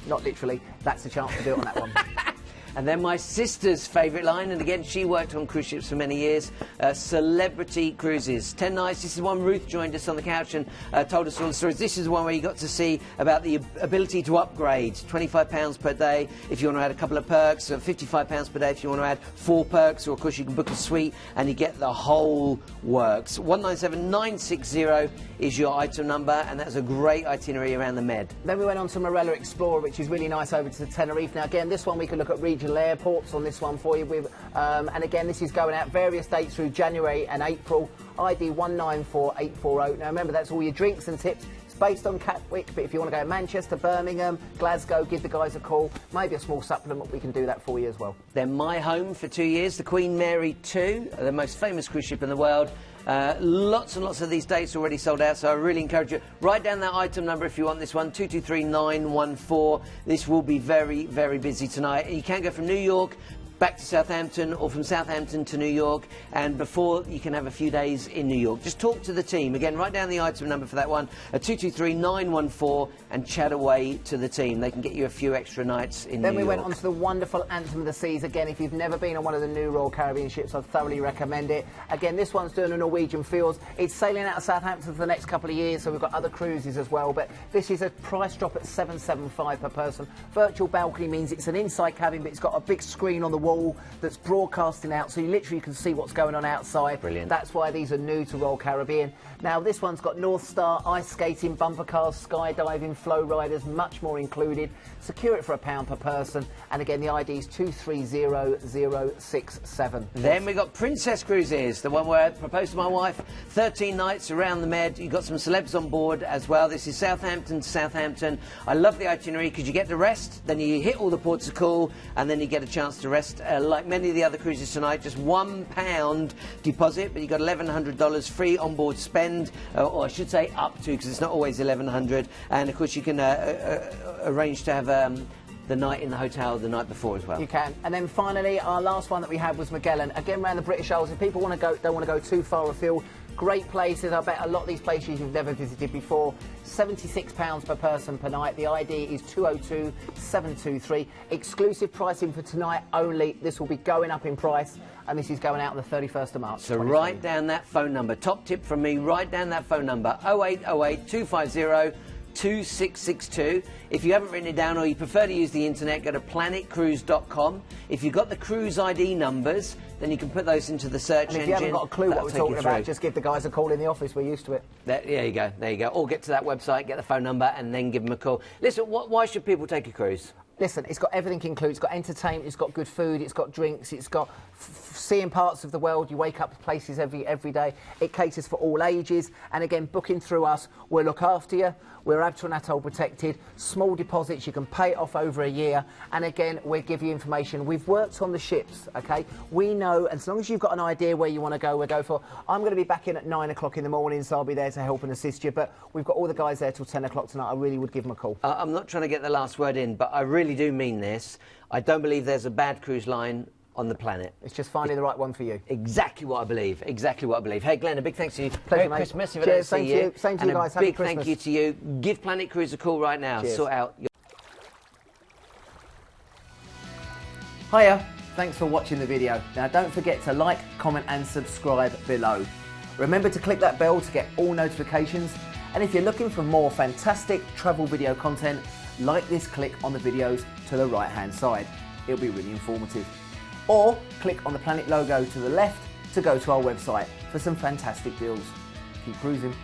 Speaker 2: not literally, that's the chance to do it on that one.
Speaker 1: And then my sister's favourite line, and again, she worked on cruise ships for many years, Celebrity Cruises. 10 nights. This is one Ruth joined us on the couch and told us all the stories. This is the one where you got to see about the ability to upgrade. £25 per day if you want to add a couple of perks, £55 per day if you want to add 4 perks, or of course you can book a suite and you get the whole works. 197960 is your item number, and that's a great itinerary around the Med.
Speaker 2: Then we went on to Marella Explorer, which is really nice, over to Tenerife. Now again, this one we can look at regional airports on this one for you with, and again, this is going out various dates through January and April. ID 194840. Now remember, that's all your drinks and tips. It's based on Catwick, but if you want to go to Manchester, Birmingham, Glasgow, give the guys a call. Maybe a small supplement, we can do that for you as well.
Speaker 1: They're my home for 2 years, the Queen Mary 2, the most famous cruise ship in the world. Lots and lots of these dates already sold out, so I really encourage you. Write down that item number if you want this one, 223914. This will be very, very busy tonight. You can go from New York back to Southampton, or from Southampton to New York, and before you can have a few days in New York. Just talk to the team. Again, write down the item number for that one, 223914, and chat away to the team. They can get you a few extra nights in New York.
Speaker 2: Then we went on to the wonderful Anthem of the Seas. Again, if you've never been on one of the new Royal Caribbean ships, I'd thoroughly recommend it. Again, this one's doing a Norwegian fjords. It's sailing out of Southampton for the next couple of years, so we've got other cruises as well, but this is a price drop at $775 per person. Virtual balcony means it's an inside cabin, but it's got a big screen on the wall that's broadcasting out, so you literally can see what's going on outside.
Speaker 1: Brilliant.
Speaker 2: That's why these are new to Royal Caribbean. Now, this one's got North Star, ice skating, bumper cars, skydiving, flow riders, much more included. Secure it for £1 per person, and again, the ID is 230067.
Speaker 1: Then we got Princess Cruises, the one where I proposed to my wife, 13 nights around the Med. You've got some celebs on board as well. This is Southampton to Southampton. I love the itinerary because you get to rest, then you hit all the ports of call, and then you get a chance to rest. Like many of the other cruises tonight, just £1 deposit, but you've got $1,100 free onboard spend, or I should say up to, because it's not always $1,100. And of course, you can arrange to have the night in the hotel the night before as well.
Speaker 2: You can. And then finally, our last one that we had was Magellan. Again, around the British Isles. If people want to go, don't want to go too far afield, great places. I bet a lot of these places you've never visited before. £76 per person per night. The ID is 202723. Exclusive pricing for tonight only. This will be going up in price, and this is going out on the 31st of March.
Speaker 1: So write down that phone number. Top tip from me, write down that phone number, 0808 250 2662. If you haven't written it down or you prefer to use the internet, go to planetcruise.com. If you've got the cruise ID numbers, then you can put those into the search engine.
Speaker 2: If you haven't got a clue what we're talking about, just give the guys a call in the office. We're used to it.
Speaker 1: There you go. There you go. Or get to that website, get the phone number, and then give them a call. Listen, why should people take a cruise?
Speaker 2: Listen, it's got everything included. It's got entertainment, it's got good food, it's got drinks, it's got seeing parts of the world. You wake up to places every day. It caters for all ages. And again, booking through us, we'll look after you. We're Abtor and Atoll protected. Small deposits, you can pay it off over a year. And again, we'll give you information. We've worked on the ships, okay? We know, as long as you've got an idea where you want to go, we'll go for. I'm going to be back in at 9 o'clock in the morning, so I'll be there to help and assist you. But we've got all the guys there till 10 o'clock tonight. I really would give them a call.
Speaker 1: I'm not trying to get the last word in, but I really do mean this. I don't believe there's a bad cruise line on the planet.
Speaker 2: It's just finding the right one for you.
Speaker 1: Exactly what I believe. Exactly what I believe. Hey, Glenn, a big thanks to you.
Speaker 2: Pleasure,
Speaker 1: Merry
Speaker 2: mate.
Speaker 1: Christmas if I
Speaker 2: Cheers,
Speaker 1: don't see you.
Speaker 2: Same to you guys. Happy
Speaker 1: Big
Speaker 2: Christmas.
Speaker 1: thank you to you. Give Planet Cruise a call right now.
Speaker 2: Cheers.
Speaker 1: Sort out your...
Speaker 2: Hiya, thanks for watching the video. Now don't forget to like, comment and subscribe below. Remember to click that bell to get all notifications, and if you're looking for more fantastic travel video content like this, click on the videos to the right hand side. It'll be really informative. Or click on the Planet logo to the left to go to our website for some fantastic deals. Keep cruising.